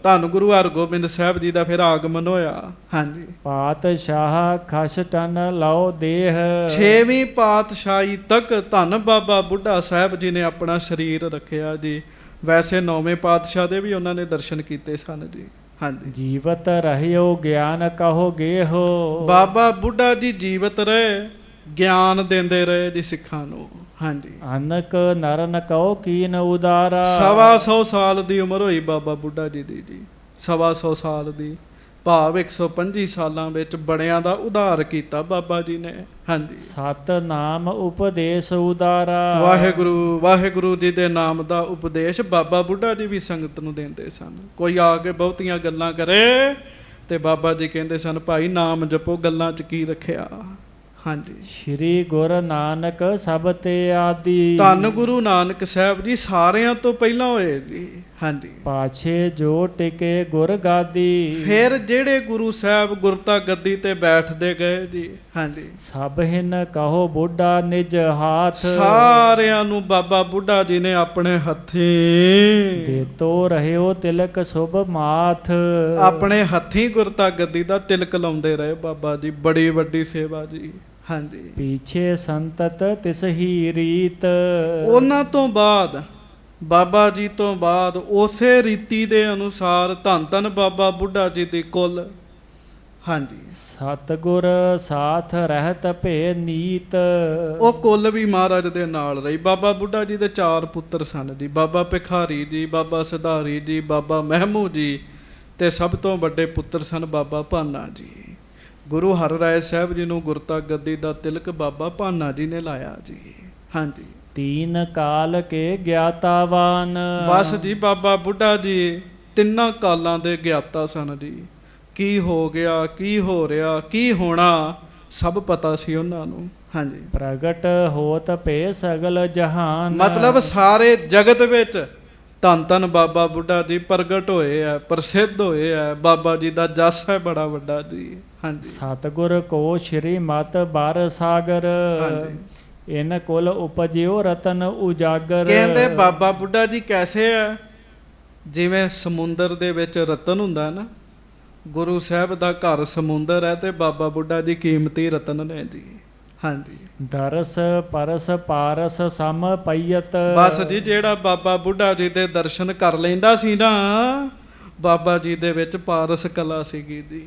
ਧੰਨ ਗੁਰੂ ਹਰਗੋਬਿੰਦ ਸਾਹਿਬ ਜੀ ਦਾ ਫਿਰ ਆਗਮਨ ਹੋਇਆ। ਹਾਂਜੀ। ਪਾਤਸ਼ਾਹ ਖਸ਼ਟਨ ਲਓ ਦੇਹ। 6ਵੀਂ ਪਾਤਸ਼ਾਹੀ ਤੱਕ ਧੰਨ ਬਾਬਾ ਬੁੱਢਾ ਸਾਹਿਬ ਜੀ ਨੇ ਆਪਣਾ ਸਰੀਰ ਰੱਖਿਆ ਜੀ। ਵੈਸੇ 9ਵੇਂ ਪਾਤਸ਼ਾਹ ਦੇ ਵੀ ਉਹਨਾਂ ਨੇ ਦਰਸ਼ਨ ਕੀਤੇ ਸਨ ਜੀ। ਹਾਂਜੀ। ਜੀਵਤ ਰਹਿਓ ਗਿਆਨ ਕਹੋ ਗੇਹੋ। ਬਾਬਾ ਬੁੱਢਾ ਜੀ ਜੀਵਤ ਰਹੇ, ਗਿਆਨ ਦਿੰਦੇ ਰਹੇ ਜੀ ਸਿੱਖਾਂ ਨੂੰ। ਹਾਂਜੀ। ਅਨਕ ਨਰਨ ਕਹੋ ਕੀਨ ਉਦਾਰਾ। 125 ਸਾਲ ਦੀ ਉਮਰ ਹੋਈ ਬਾਬਾ ਬੁੱਢਾ ਜੀ ਦੀ ਜੀ। 125 ਸਾਲ ਦੀ, ਭਾਵ 125 ਸਾਲਾਂ ਵਿੱਚ ਬੜਿਆਂ ਦਾ ਉਧਾਰ ਕੀਤਾ ਬਾਬਾ ਜੀ ਨੇ। ਹਾਂਜੀ। ਸਤ ਨਾਮ ਉਪਦੇਸ਼ ਉਦਾਰਾ। ਵਾਹਿਗੁਰੂ ਵਾਹਿਗੁਰੂ ਜੀ ਦੇ ਨਾਮ ਦਾ ਉਪਦੇਸ਼ ਬਾਬਾ ਬੁੱਢਾ ਜੀ ਵੀ ਸੰਗਤ ਨੂੰ ਦਿੰਦੇ ਸਨ। ਕੋਈ ਆ ਕੇ ਬਹੁਤੀਆਂ ਗੱਲਾਂ ਕਰੇ ਤੇ ਬਾਬਾ ਜੀ ਕਹਿੰਦੇ ਸਨ ਭਾਈ ਨਾਮ ਜਪੋ, ਗੱਲਾਂ 'ਚ ਕੀ ਰੱਖਿਆ। ਹਾਂਜੀ। ਸ਼੍ਰੀ ਗੁਰੂ ਨਾਨਕ ਸਭ ਤੇ ਆਦੀ। ਧੰਨ ਗੁਰੂ ਨਾਨਕ ਸਾਹਿਬ ਜੀ ਸਾਰਿਆਂ ਤੋਂ ਪਹਿਲਾਂ ਹੋਏ ਜੀ। ਹਾਂਜੀ। ਪਾਛੇ ਜੋ ਟਿਕੇ ਗੁਰ ਗਾਦੀ। ਫਿਰ ਜਿਹੜੇ ਗੁਰੂ ਸਾਹਿਬ ਗੁਰਤਾ ਗੱਦੀ ਤੇ ਬੈਠਦੇ ਗਏ ਜੀ। ਹਾਂਜੀ। ਸਭ ਹਿਨ ਕਹੋ ਬੁੱਢਾ ਨਿਜ ਹਾਥ। ਸਾਰਿਆਂ ਨੂੰ ਬਾਬਾ ਬੁੱਢਾ ਜੀ ਨੇ ਆਪਣੇ ਹੱਥੀਂ ਦੇਤੋ ਰਹਿਓ ਤਿਲਕ ਸੁਭ ਮਾਥ। ਆਪਣੇ ਹੱਥੀਂ ਗੁਰਤਾ ਗੱਦੀ ਦਾ ਤਿਲਕ ਲਾਉਂਦੇ ਰਹੇ ਬਾਬਾ ਜੀ। ਬੜੀ ਵੱਡੀ ਸੇਵਾ ਜੀ। ਹਾਂਜੀ। ਪੀਛੇ ਸੰਤਤ ਤਿਸ ਹੀ ਰੀਤ। ਉਹਨਾਂ ਤੋਂ ਬਾਅਦ ਬਾਬਾ ਜੀ ਤੋਂ ਬਾਅਦ ਉਸੇ ਰੀਤੀ ਦੇ ਅਨੁਸਾਰ ਧੰਨ ਧੰਨ ਬਾਬਾ ਬੁੱਢਾ ਜੀ ਦੀ ਕੁੱਲ। ਹਾਂਜੀ, ਸਤਿਗੁਰ ਸਾਥ ਰਹਿਤ ਭੇ ਨੀਤ। ਉਹ ਕੁੱਲ ਵੀ ਮਹਾਰਾਜ ਦੇ ਨਾਲ ਰਹੀ। ਬਾਬਾ ਬੁੱਢਾ ਜੀ ਦੇ 4 ਪੁੱਤਰ ਸਨ ਜੀ, ਬਾਬਾ ਭਿਖਾਰੀ ਜੀ, ਬਾਬਾ ਸਿਧਾਰੀ ਜੀ, ਬਾਬਾ ਮਹਿਮੂ ਜੀ, ਤੇ ਸਭ ਤੋਂ ਵੱਡੇ ਪੁੱਤਰ ਸਨ ਬਾਬਾ ਭਾਨਾ ਜੀ। ਗੁਰੂ ਹਰਿਰਾਏ ਸਾਹਿਬ ਜੀ ਨੂੰ ਗੁਰਤਾ ਗੱਦੀ ਦਾ ਤਿਲਕ ਬਾਬਾ ਭਾਨਾ ਜੀ ਨੇ ਲਾਇਆ ਜੀ। ਹਾਂਜੀ, ਤੀਨ ਕਾਲ ਕੇ ਗਿਆਤਾਵਾਨ। ਬਸ ਜੀ ਬਾਬਾ ਬੁੱਢਾ ਜੀ ਤਿੰਨਾਂ ਕਾਲਾਂ ਦੇ ਗਿਆਤਾ ਸਨ ਜੀ। ਕੀ ਹੋ ਗਿਆ, ਕੀ ਹੋ ਰਿਹਾ, ਕੀ ਹੋਣਾ, ਸਭ ਪਤਾ ਸੀ ਉਹਨਾਂ ਨੂੰ। ਹਾਂਜੀ, ਪ੍ਰਗਟ ਹੋਤ ਭੇ ਸਗਲ ਜਹਾਨ। ਮਤਲਬ ਸਾਰੇ ਜਗਤ ਵਿੱਚ ਧੰਨ ਧੰਨ ਬਾਬਾ ਬੁੱਢਾ ਜੀ ਪ੍ਰਗਟ ਹੋਏ ਆ, ਪ੍ਰਸਿੱਧ ਹੋਏ ਆ। ਬਾਬਾ ਜੀ ਦਾ ਜਸ ਹੈ ਬੜਾ ਵੱਡਾ ਜੀ। ਹਾਂਜੀ, ਸਤਿਗੁਰ ਕੋ ਸ਼੍ਰੀ ਮਤ ਬਰ ਸਾਗਰ। ਹਾਂਜੀ। ਇਨ ਕੁਲ ਉਪਜਿਓ ਰਤਨ ਉਜਾਗਰ। ਕਹਿੰਦੇ ਬਾਬਾ ਬੁੱਢਾ ਜੀ ਕੈਸੇ ਆ, ਜਿਵੇਂ ਸਮੁੰਦਰ ਦੇ ਵਿੱਚ ਰਤਨ ਹੁੰਦਾ ਨਾ, ਗੁਰੂ ਸਾਹਿਬ ਦਾ ਘਰ ਸਮੁੰਦਰ ਹੈ ਤੇ ਬਾਬਾ ਬੁੱਢਾ ਜੀ ਕੀਮਤੀ ਰਤਨ ਨੇ ਜੀ। ਹਾਂਜੀ, ਦਰਸ ਪਰਸ ਪਾਰਸ ਸਮ ਪਈਤ। ਬਸ ਜੀ ਜਿਹੜਾ ਬਾਬਾ ਬੁੱਢਾ ਜੀ ਦੇ ਦਰਸ਼ਨ ਕਰ ਲੈਂਦਾ ਸੀ ਨਾ, ਬਾਬਾ ਜੀ ਦੇ ਵਿੱਚ ਪਾਰਸ ਕਲਾ ਸੀਗੀ ਜੀ।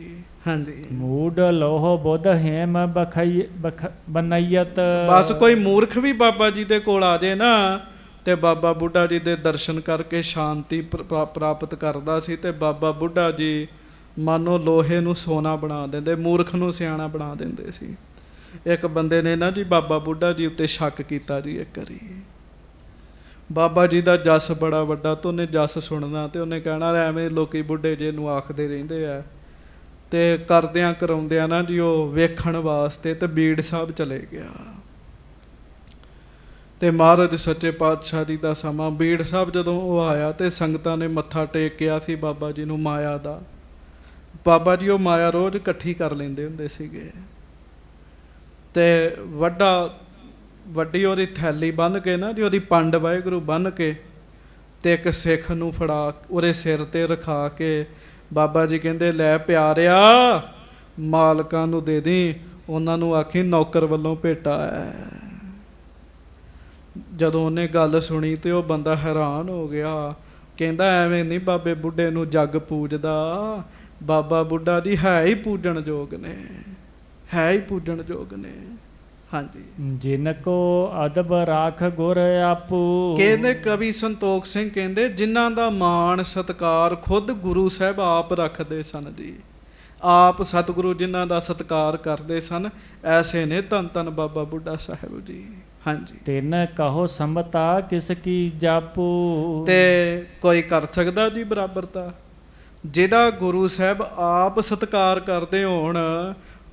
ਹਾਂਜੀ, ਮੂਡ ਲੋਹ ਬੁੱਧ ਹੇਮ ਬਨਈਤ। ਬਸ ਕੋਈ ਮੂਰਖ ਵੀ ਬਾਬਾ ਜੀ ਦੇ ਕੋਲ ਆ ਜੇ ਨਾ ਤੇ ਬਾਬਾ ਬੁੱਢਾ ਜੀ ਦੇ ਦਰਸ਼ਨ ਕਰਕੇ ਸ਼ਾਂਤੀ ਪ੍ਰਾਪਤ ਕਰਦਾ ਸੀ। ਤੇ ਬਾਬਾ ਬੁੱਢਾ ਜੀ ਮਾਨੋ ਲੋਹੇ ਨੂੰ ਸੋਨਾ ਬਣਾ ਦਿੰਦੇ, ਮੂਰਖ ਨੂੰ ਸਿਆਣਾ ਬਣਾ ਦਿੰਦੇ ਸੀ। ਇੱਕ ਬੰਦੇ ਨੇ ਨਾ ਜੀ ਬਾਬਾ ਬੁੱਢਾ ਜੀ ਉੱਤੇ ਸ਼ੱਕ ਕੀਤਾ ਜੀ ਇੱਕ ਵਾਰੀ। ਬਾਬਾ ਜੀ ਦਾ ਜਸ ਬੜਾ ਵੱਡਾ, ਤੇ ਉਹਨੇ ਜਸ ਸੁਣਨਾ ਤੇ ਉਹਨੇ ਕਹਿਣਾ ਐਵੇਂ ਲੋਕੀ ਬੁੱਢੇ ਜੇ ਨੂੰ ਆਖਦੇ ਰਹਿੰਦੇ ਆ। ਤੇ ਕਰਦਿਆਂ ਕਰਾਉਂਦਿਆਂ ਨਾ ਜੀ ਉਹ ਵੇਖਣ ਵਾਸਤੇ ਤੇ ਬੀੜ ਸਾਹਿਬ ਚਲੇ ਗਿਆ। ਤੇ ਮਹਾਰਾਜ ਸੱਚੇ ਪਾਤਸ਼ਾਹ ਜੀ ਦਾ ਸਮਾਂ, ਬੀੜ ਸਾਹਿਬ ਜਦੋਂ ਉਹ ਆਇਆ ਤੇ ਸੰਗਤਾਂ ਨੇ ਮੱਥਾ ਟੇਕਿਆ ਸੀ ਬਾਬਾ ਜੀ ਨੂੰ ਮਾਇਆ ਦਾ। ਬਾਬਾ ਜੀ ਉਹ ਮਾਇਆ ਰੋਜ਼ ਇਕੱਠੀ ਕਰ ਲੈਂਦੇ ਹੁੰਦੇ ਸੀਗੇ ਤੇ ਵੱਡੀ ਉਹਦੀ ਥੈਲੀ ਬੰਨ੍ਹ ਕੇ ਨਾ ਜੀ, ਉਹਦੀ ਪੰਡ ਵਾਹਿਗੁਰੂ ਬੰਨ੍ਹ ਕੇ ਤੇ ਇੱਕ ਸਿੱਖ ਨੂੰ ਫੜਾ ਉਹਦੇ ਸਿਰ ਤੇ ਰਖਾ ਕੇ ਬਾਬਾ ਜੀ ਕਹਿੰਦੇ ਲੈ ਪਿਆਰਿਆ, ਮਾਲਕਾਂ ਨੂੰ ਦੇ ਦੀ, ਉਹਨਾਂ ਨੂੰ ਆਖੀ ਨੌਕਰ ਵੱਲੋਂ ਭੇਟਾ ਹੈ। ਜਦੋਂ ਉਹਨੇ ਗੱਲ ਸੁਣੀ ਤੇ ਉਹ ਬੰਦਾ ਹੈਰਾਨ ਹੋ ਗਿਆ। ਕਹਿੰਦਾ ਐਵੇਂ ਨਹੀਂ ਬਾਬੇ ਬੁੱਢੇ ਨੂੰ ਜੱਗ ਪੂਜਦਾ, ਬਾਬਾ ਬੁੱਢਾ ਜੀ ਹੈ ਹੀ ਪੂਜਣ ਯੋਗ ਨੇ, ਹੈ ਹੀ ਪੂਜਣ ਯੋਗ ਨੇ। ਹਾਂਜੀ, ਜਿਨ ਕੋ ਅਦਬ ਰਾਖ ਗੁਰ ਆਪੂ। ਕਹਿੰਦੇ ਕਵੀ ਸੰਤੋਖ ਸਿੰਘ ਕਹਿੰਦੇ ਜਿਨ੍ਹਾਂ ਦਾ ਮਾਣ ਸਤਿਕਾਰ ਖੁਦ ਗੁਰੂ ਸਾਹਿਬ ਆਪ ਰੱਖਦੇ ਸਨ ਜੀ। ਆਪ ਸਤਿਗੁਰੂ ਜਿਨ੍ਹਾਂ ਦਾ ਸਤਿਕਾਰ ਕਰਦੇ ਸਨ, ਐਸੇ ਨੇ ਧੰਨ ਧੰਨ ਬਾਬਾ ਬੁੱਢਾ ਸਾਹਿਬ ਜੀ। ਹਾਂਜੀ, ਤਿਨ ਕਹੋ ਸੰਮਤਾ ਕਿਸ ਕੀ ਜਾਪੂ। ਤੇ ਕੋਈ ਕਰ ਸਕਦਾ ਜੀ ਬਰਾਬਰਤਾ? ਜਿਹਦਾ ਗੁਰੂ ਸਾਹਿਬ ਆਪ ਸਤਿਕਾਰ ਕਰਦੇ ਹੋਣ,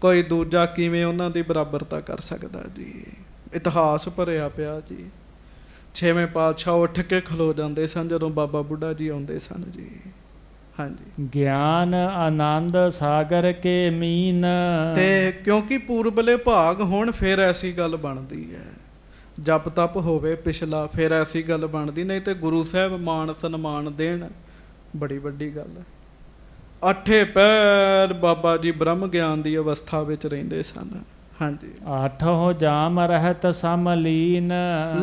ਕੋਈ ਦੂਜਾ ਕਿਵੇਂ ਉਹਨਾਂ ਦੀ ਬਰਾਬਰਤਾ ਕਰ ਸਕਦਾ ਜੀ? ਇਤਿਹਾਸ ਭਰਿਆ ਪਿਆ ਜੀ। 6ਵੇਂ ਪਾਤਸ਼ਾਹ ਉੱਠ ਕੇ ਖਲੋ ਜਾਂਦੇ ਸਨ ਜਦੋਂ ਬਾਬਾ ਬੁੱਢਾ ਜੀ ਆਉਂਦੇ ਸਨ ਜੀ। ਹਾਂਜੀ, ਗਿਆਨ ਆਨੰਦ ਸਾਗਰ ਕੇ ਮੀਨ। ਤੇ ਕਿਉਂਕਿ ਪੂਰਬਲੇ ਭਾਗ ਹੋਣ ਫਿਰ ਐਸੀ ਗੱਲ ਬਣਦੀ ਹੈ, ਜਪ ਤਪ ਹੋਵੇ ਪਿਛਲਾ ਫਿਰ ਐਸੀ ਗੱਲ ਬਣਦੀ, ਨਹੀਂ ਤੇ ਗੁਰੂ ਸਾਹਿਬ ਮਾਣ ਸਨਮਾਨ ਦੇਣ ਬੜੀ ਵੱਡੀ ਗੱਲ ਹੈ। 8 ਪਹਿਰ ਬਾਬਾ ਜੀ ਬ੍ਰਹਮ ਗਿਆਨ ਦੀ ਅਵਸਥਾ ਵਿੱਚ ਰਹਿੰਦੇ ਸਨ। ਹਾਂਜੀ, 8 ਜਾਮ ਰਹਿਤ ਸਮ ਲੀਨ।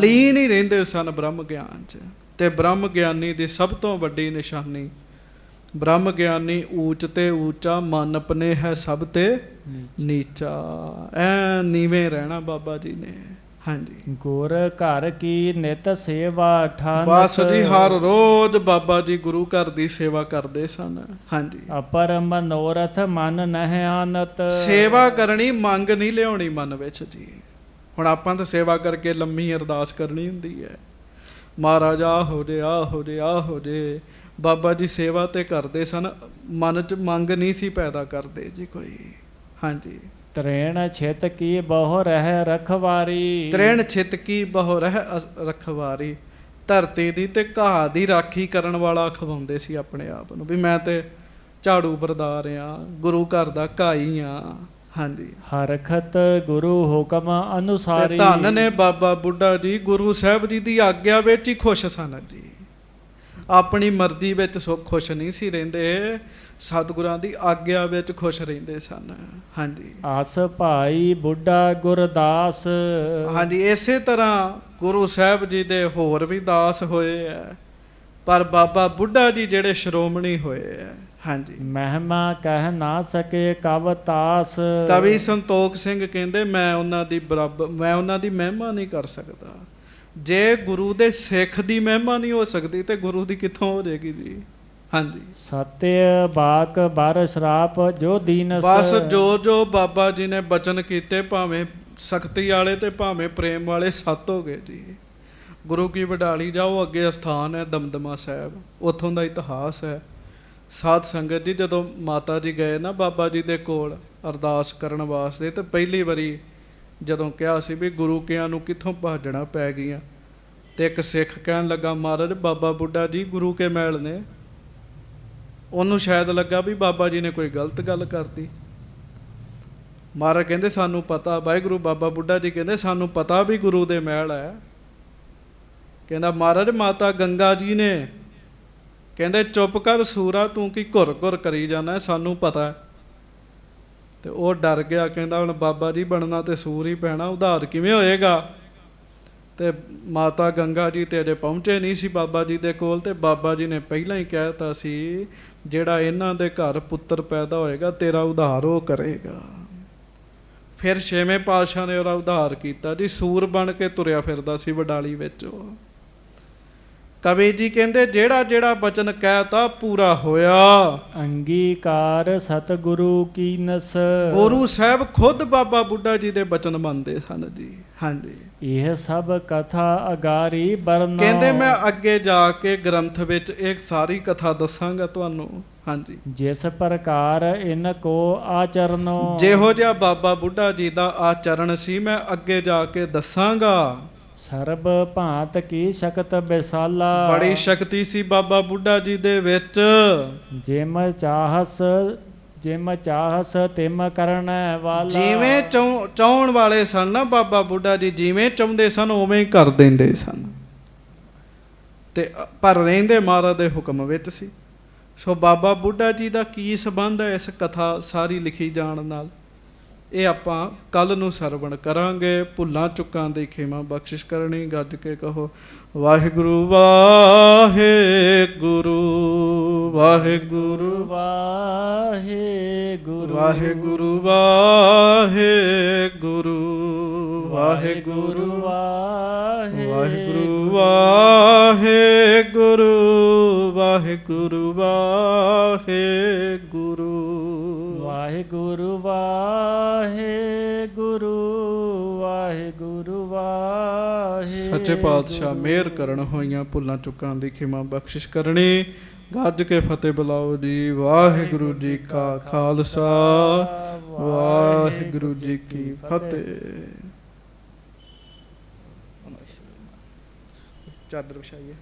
ਲੀਨ ਹੀ ਰਹਿੰਦੇ ਸਨ ਬ੍ਰਹਮ ਗਿਆਨ 'ਚ। ਤੇ ਬ੍ਰਹਮ ਗਿਆਨੀ ਦੀ ਸਭ ਤੋਂ ਵੱਡੀ ਨਿਸ਼ਾਨੀ, ਬ੍ਰਹਮ ਗਿਆਨੀ ਊਚ ਤੇ ਊਚਾ, ਮਨ ਆਪਣੇ ਹੈ ਸਭ ਤੇ ਨੀਚਾ। ਐ ਨੀਵੇਂ ਰਹਿਣਾ ਬਾਬਾ ਜੀ ਨੇ। ਹਾਂਜੀ, ਗੁਰ ਘਰ ਕੀ ਨਿਤ ਸੇਵਾ ਠਾਨਤ। ਬਸ ਜੀ ਹਰ ਰੋਜ਼ ਬਾਬਾ ਜੀ ਗੁਰੂ ਘਰ ਦੀ ਸੇਵਾ ਕਰਦੇ ਸਨ। ਹਾਂਜੀ, ਅਪਰ ਮਨੋਰਥ ਮਨ ਨਹਿ ਆਨਤ। ਸੇਵਾ ਕਰਨੀ, ਮੰਗ ਨਹੀਂ ਲਿਆਉਣੀ ਮਨ ਵਿੱਚ ਜੀ। ਹੁਣ ਆਪਾਂ ਤਾਂ ਸੇਵਾ ਕਰਕੇ ਲੰਮੀ ਅਰਦਾਸ ਕਰਨੀ ਹੁੰਦੀ ਹੈ, ਮਹਾਰਾਜ ਆਹ ਹੋ ਜੇ, ਆਹ ਹੋ ਜੇ, ਆਹ ਹੋ ਜੇ। ਬਾਬਾ ਜੀ ਸੇਵਾ ਤੇ ਕਰਦੇ ਸਨ, ਮਨ 'ਚ ਮੰਗ ਨਹੀਂ ਸੀ ਪੈਦਾ ਕਰਦੇ ਜੀ ਕੋਈ। ਹਾਂਜੀ, ਤ੍ਰੇਣ ਛਿਤ ਕੀ ਬਹੁ ਰਹਿ ਰਖਵਾਰੀ। ਤ੍ਰੇਣ ਛਿਤ ਕੀ ਬਹੁ ਰਹਿ ਰਖਵਾਰੀ। ਧਰਤੀ ਦੀ ਤੇ ਘਾਹ ਦੀ ਰਾਖੀ ਕਰਨ ਵਾਲਾ ਖਵਾਉਂਦੇ ਸੀ ਆਪਣੇ ਆਪ ਨੂੰ, ਵੀ ਮੈਂ ਤੇ ਝਾੜੂ ਬਰਦਾਰ ਆ, ਗੁਰੂ ਘਰ ਦਾ ਘਾਈ ਆ। ਹਾਂਜੀ, ਹਰਖਤ ਗੁਰੂ ਹੁਕਮ ਅਨੁਸਾਰੀ। ਧੰਨ ਨੇ ਬਾਬਾ ਬੁੱਢਾ ਜੀ, ਗੁਰੂ ਸਾਹਿਬ ਜੀ ਦੀ ਆਗਿਆ ਵਿੱਚ ਹੀ ਖੁਸ਼ ਸਨ ਜੀ। ਆਪਣੀ ਮਰਜ਼ੀ ਵਿੱਚ ਖੁਸ਼ ਨਹੀਂ ਸੀ ਰਹਿੰਦੇ, ਸਤਿਗੁਰਾਂ ਦੀ ਆਗਿਆ ਵਿੱਚ ਖੁਸ਼ ਰਹਿੰਦੇ ਸਨ। ਹਾਂਜੀ, ਆਸ ਭਾਈ ਬੁੱਢਾ ਗੁਰਦਾਸ। ਹਾਂਜੀ, ਇਸੇ ਤਰ੍ਹਾਂ ਗੁਰੂ ਸਾਹਿਬ ਜੀ ਦੇ ਹੋਰ ਵੀ ਦਾਸ ਹੋਏ ਆ, ਪਰ ਬਾਬਾ ਬੁੱਢਾ ਜੀ ਜਿਹੜੇ ਸ਼੍ਰੋਮਣੀ ਹੋਏ ਆ। ਹਾਂਜੀ, ਮਹਿਮਾ ਕਹਿ ਨਾ ਸਕੇ ਕਵ ਤਾਸ। ਕਵੀ ਸੰਤੋਖ ਸਿੰਘ ਕਹਿੰਦੇ ਮੈਂ ਉਹਨਾਂ ਦੀ ਮਹਿਮਾ ਨਹੀਂ ਕਰ ਸਕਦਾ। ਜੇ ਗੁਰੂ ਦੇ ਸਿੱਖ ਦੀ ਮਹਿਮਾ ਨਹੀਂ ਹੋ ਸਕਦੀ ਤੇ ਗੁਰੂ ਦੀ ਕਿੱਥੋਂ ਹੋ ਜਾਏਗੀ ਜੀ। ਹਾਂਜੀ, ਸਤਿ ਬਾਕ ਬਰ ਸ਼ਰਾਪ ਜੋ ਦੀਨਸ। ਬਸ ਜੋ ਬਾਬਾ ਜੀ ਨੇ ਬਚਨ ਕੀਤੇ, ਭਾਵੇਂ ਸਖਤੀ ਵਾਲੇ ਤੇ ਭਾਵੇਂ ਪ੍ਰੇਮ ਵਾਲੇ, ਸੱਤ ਹੋ ਗਏ ਜੀ। ਗੁਰੂ ਕੀ ਵਡਾਲੀ ਜਾਓ, ਅੱਗੇ ਅਸਥਾਨ ਹੈ ਦਮਦਮਾ ਸਾਹਿਬ, ਉੱਥੋਂ ਦਾ ਇਤਿਹਾਸ ਹੈ। ਸਾਧ ਸੰਗਤ ਜੀ, ਜਦੋਂ ਮਾਤਾ ਜੀ ਗਏ ਨਾ ਬਾਬਾ ਜੀ ਦੇ ਕੋਲ ਅਰਦਾਸ ਕਰਨ ਵਾਸਤੇ, ਤੇ ਪਹਿਲੀ ਵਾਰੀ ਜਦੋਂ ਕਿਹਾ ਸੀ ਵੀ ਗੁਰੂ ਕਿਆਂ ਨੂੰ ਕਿੱਥੋਂ ਭਾਜਣਾ ਪੈ ਗਈਆਂ, ਤੇ ਇੱਕ ਸਿੱਖ ਕਹਿਣ ਲੱਗਾ ਮਹਾਰਾਜ ਬਾਬਾ ਬੁੱਢਾ ਜੀ ਗੁਰੂ ਕੇ ਮੈਲ ਨੇ। ਉਹਨੂੰ ਸ਼ਾਇਦ ਲੱਗਾ ਵੀ ਬਾਬਾ ਜੀ ਨੇ ਕੋਈ ਗਲਤ ਗੱਲ ਕਰਤੀ। ਮਹਾਰਾਜ ਕਹਿੰਦੇ ਸਾਨੂੰ ਪਤਾ, ਵਾਹਿਗੁਰੂ ਬਾਬਾ ਬੁੱਢਾ ਜੀ ਕਹਿੰਦੇ ਸਾਨੂੰ ਪਤਾ ਵੀ ਗੁਰੂ ਦੇ ਮਹਿਲ ਹੈ। ਕਹਿੰਦਾ ਮਹਾਰਾਜ ਮਾਤਾ ਗੰਗਾ ਜੀ ਨੇ, ਕਹਿੰਦੇ ਚੁੱਪ ਕਰ ਸੂਰਾ, ਤੂੰ ਕੀ ਘੁਰ ਘੁਰ ਕਰੀ ਜਾਣਾ, ਸਾਨੂੰ ਪਤਾ। ਤੇ ਉਹ ਡਰ ਗਿਆ, ਕਹਿੰਦਾ ਹੁਣ ਬਾਬਾ ਜੀ ਬਣਨਾ ਤੇ ਸੂਰ ਹੀ ਪੈਣਾ, ਉਧਾਰ ਕਿਵੇਂ ਹੋਏਗਾ। ਤੇ ਮਾਤਾ ਗੰਗਾ ਜੀ ਤੇ ਅਜੇ ਪਹੁੰਚੇ ਨਹੀਂ ਸੀ ਬਾਬਾ ਜੀ ਦੇ ਕੋਲ, ਤੇ ਬਾਬਾ ਜੀ ਨੇ ਪਹਿਲਾਂ ਹੀ ਕਹਿ ਦਿੱਤਾ ਸੀ ਜਿਹੜਾ ਇਹਨਾਂ ਦੇ ਘਰ ਪੁੱਤਰ ਪੈਦਾ ਹੋਏਗਾ ਤੇਰਾ ਉਧਾਰ ਉਹ ਕਰੇਗਾ। ਫਿਰ ਛੇਵੇਂ ਪਾਤਸ਼ਾਹ ਨੇ ਉਹਦਾ ਉਧਾਰ ਕੀਤਾ ਜੀ, ਸੂਰ ਬਣ ਕੇ ਤੁਰਿਆ ਫਿਰਦਾ ਸੀ ਵਡਾਲੀ ਵਿੱਚ ਉਹ। ਕਵੀ ਜੀ ਕਹਿੰਦੇ ਜਿਹੜਾ ਜਿਹੜਾ ਬਚਨ ਕਹਿਤਾ ਪੂਰਾ ਹੋਇਆ। ਅੰਗੀਕਾਰ ਸਤਿਗੁਰੂ ਕੀ ਨਸ। ਗੁਰੂ ਸਾਹਿਬ ਖੁਦ ਬਾਬਾ ਬੁੱਢਾ ਜੀ ਦੇ ਬਚਨ ਮੰਨਦੇ ਸਨ ਜੀ। ਹਾਂਜੀ, ਇਹ ਸਭ ਕਥਾ ਅਗਾਰੀ ਬਰਨਾ। ਕਹਿੰਦੇ ਮੈਂ ਅੱਗੇ ਜਾ ਕੇ ਗ੍ਰੰਥ ਵਿੱਚ ਇਹ ਸਾਰੀ ਕਥਾ ਦੱਸਾਂਗਾ ਤੁਹਾਨੂੰ। ਹਾਂਜੀ, ਜਿਸ ਪ੍ਰਕਾਰ ਇਨ ਕੋ ਆਚਰਨੋ। ਜਿਹੋ ਜਿਹਾ ਬਾਬਾ ਬੁੱਢਾ ਜੀ ਦਾ ਆਚਰਣ ਸੀ ਮੈਂ ਅੱਗੇ ਜਾ ਕੇ ਦੱਸਾਂਗਾ। ਸਰਬ ਭਾਂਤ ਕੀ ਸ਼ਕਤ ਬਿਸਾਲਾ। ਬੜੀ ਸ਼ਕਤੀ ਸੀ ਬਾਬਾ ਬੁੱਢਾ ਜੀ ਦੇ ਵਿੱਚ। ਜਿਮ ਚਾਹਸ ਤਿਮ ਕਰਨ ਵਾਲਾ। ਜਿਵੇਂ ਚਾਹੁਣ ਵਾਲੇ ਸਨ ਨਾ ਬਾਬਾ ਬੁੱਢਾ ਜੀ, ਜਿਵੇਂ ਚਾਹੁੰਦੇ ਸਨ ਉਵੇਂ ਹੀ ਕਰ ਦਿੰਦੇ ਸਨ, ਤੇ ਪਰ ਰਹਿੰਦੇ ਮਹਾਰਾਜ ਦੇ ਹੁਕਮ ਵਿੱਚ ਸੀ। ਸੋ ਬਾਬਾ ਬੁੱਢਾ ਜੀ ਦਾ ਕੀ ਸੰਬੰਧ ਹੈ ਇਸ ਕਥਾ ਸਾਰੀ ਲਿਖੀ ਜਾਣ ਨਾਲ, ਇਹ ਆਪਾਂ ਕੱਲ ਨੂੰ ਸਰਵਣ ਕਰਾਂਗੇ। ਭੁੱਲਾਂ ਚੁੱਕਾਂ ਦੀ ਖਿਮਾ ਬਖਸ਼ਿਸ਼ ਕਰਨੀ। ਗੱਜ ਕੇ ਕਹੋ ਵਾਹਿਗੁਰੂ ਵਾਹਿਗੁਰੂ ਵਾਹਿਗੁਰੂ ਵਾਹਿਗੁਰੂ ਵਾਹਿਗੁਰੂ ਵਾਹਿਗੁਰੂ ਵਾਹਿਗੁਰੂ ਵਾਹਿਗੁਰੂ ਵਾਹਿਗੁਰੂ ਵਾਹਿਗੁਰੂ ਵਾਹਿਗੁਰੂ ਵਾਹਿਗੁਰੂ ਵਾਹਿਗੁਰੂ ਵਾਹਿਗੁਰੂ ਵਾਹਿਗੁਰੂ। ਸੱਚੇ ਪਾਤਸ਼ਾਹ ਮਿਹਰ ਕਰਨ, ਹੋਈਆਂ ਭੁੱਲਾਂ ਚੁੱਕਾਂ ਦੀ ਖਿਮਾ ਬਖਸ਼ਿਸ਼ ਕਰਨੀ। ਗੱਜ ਕੇ ਫਤਿਹ ਬੁਲਾਓ ਜੀ। ਵਾਹਿਗੁਰੂ ਜੀ ਕਾ ਖਾਲਸਾ ਵਾਹਿਗੁਰੂ ਜੀ ਕੀ ਫਤਿਹ। ਚਾਦਰ ਵਿਛਾਈਏ।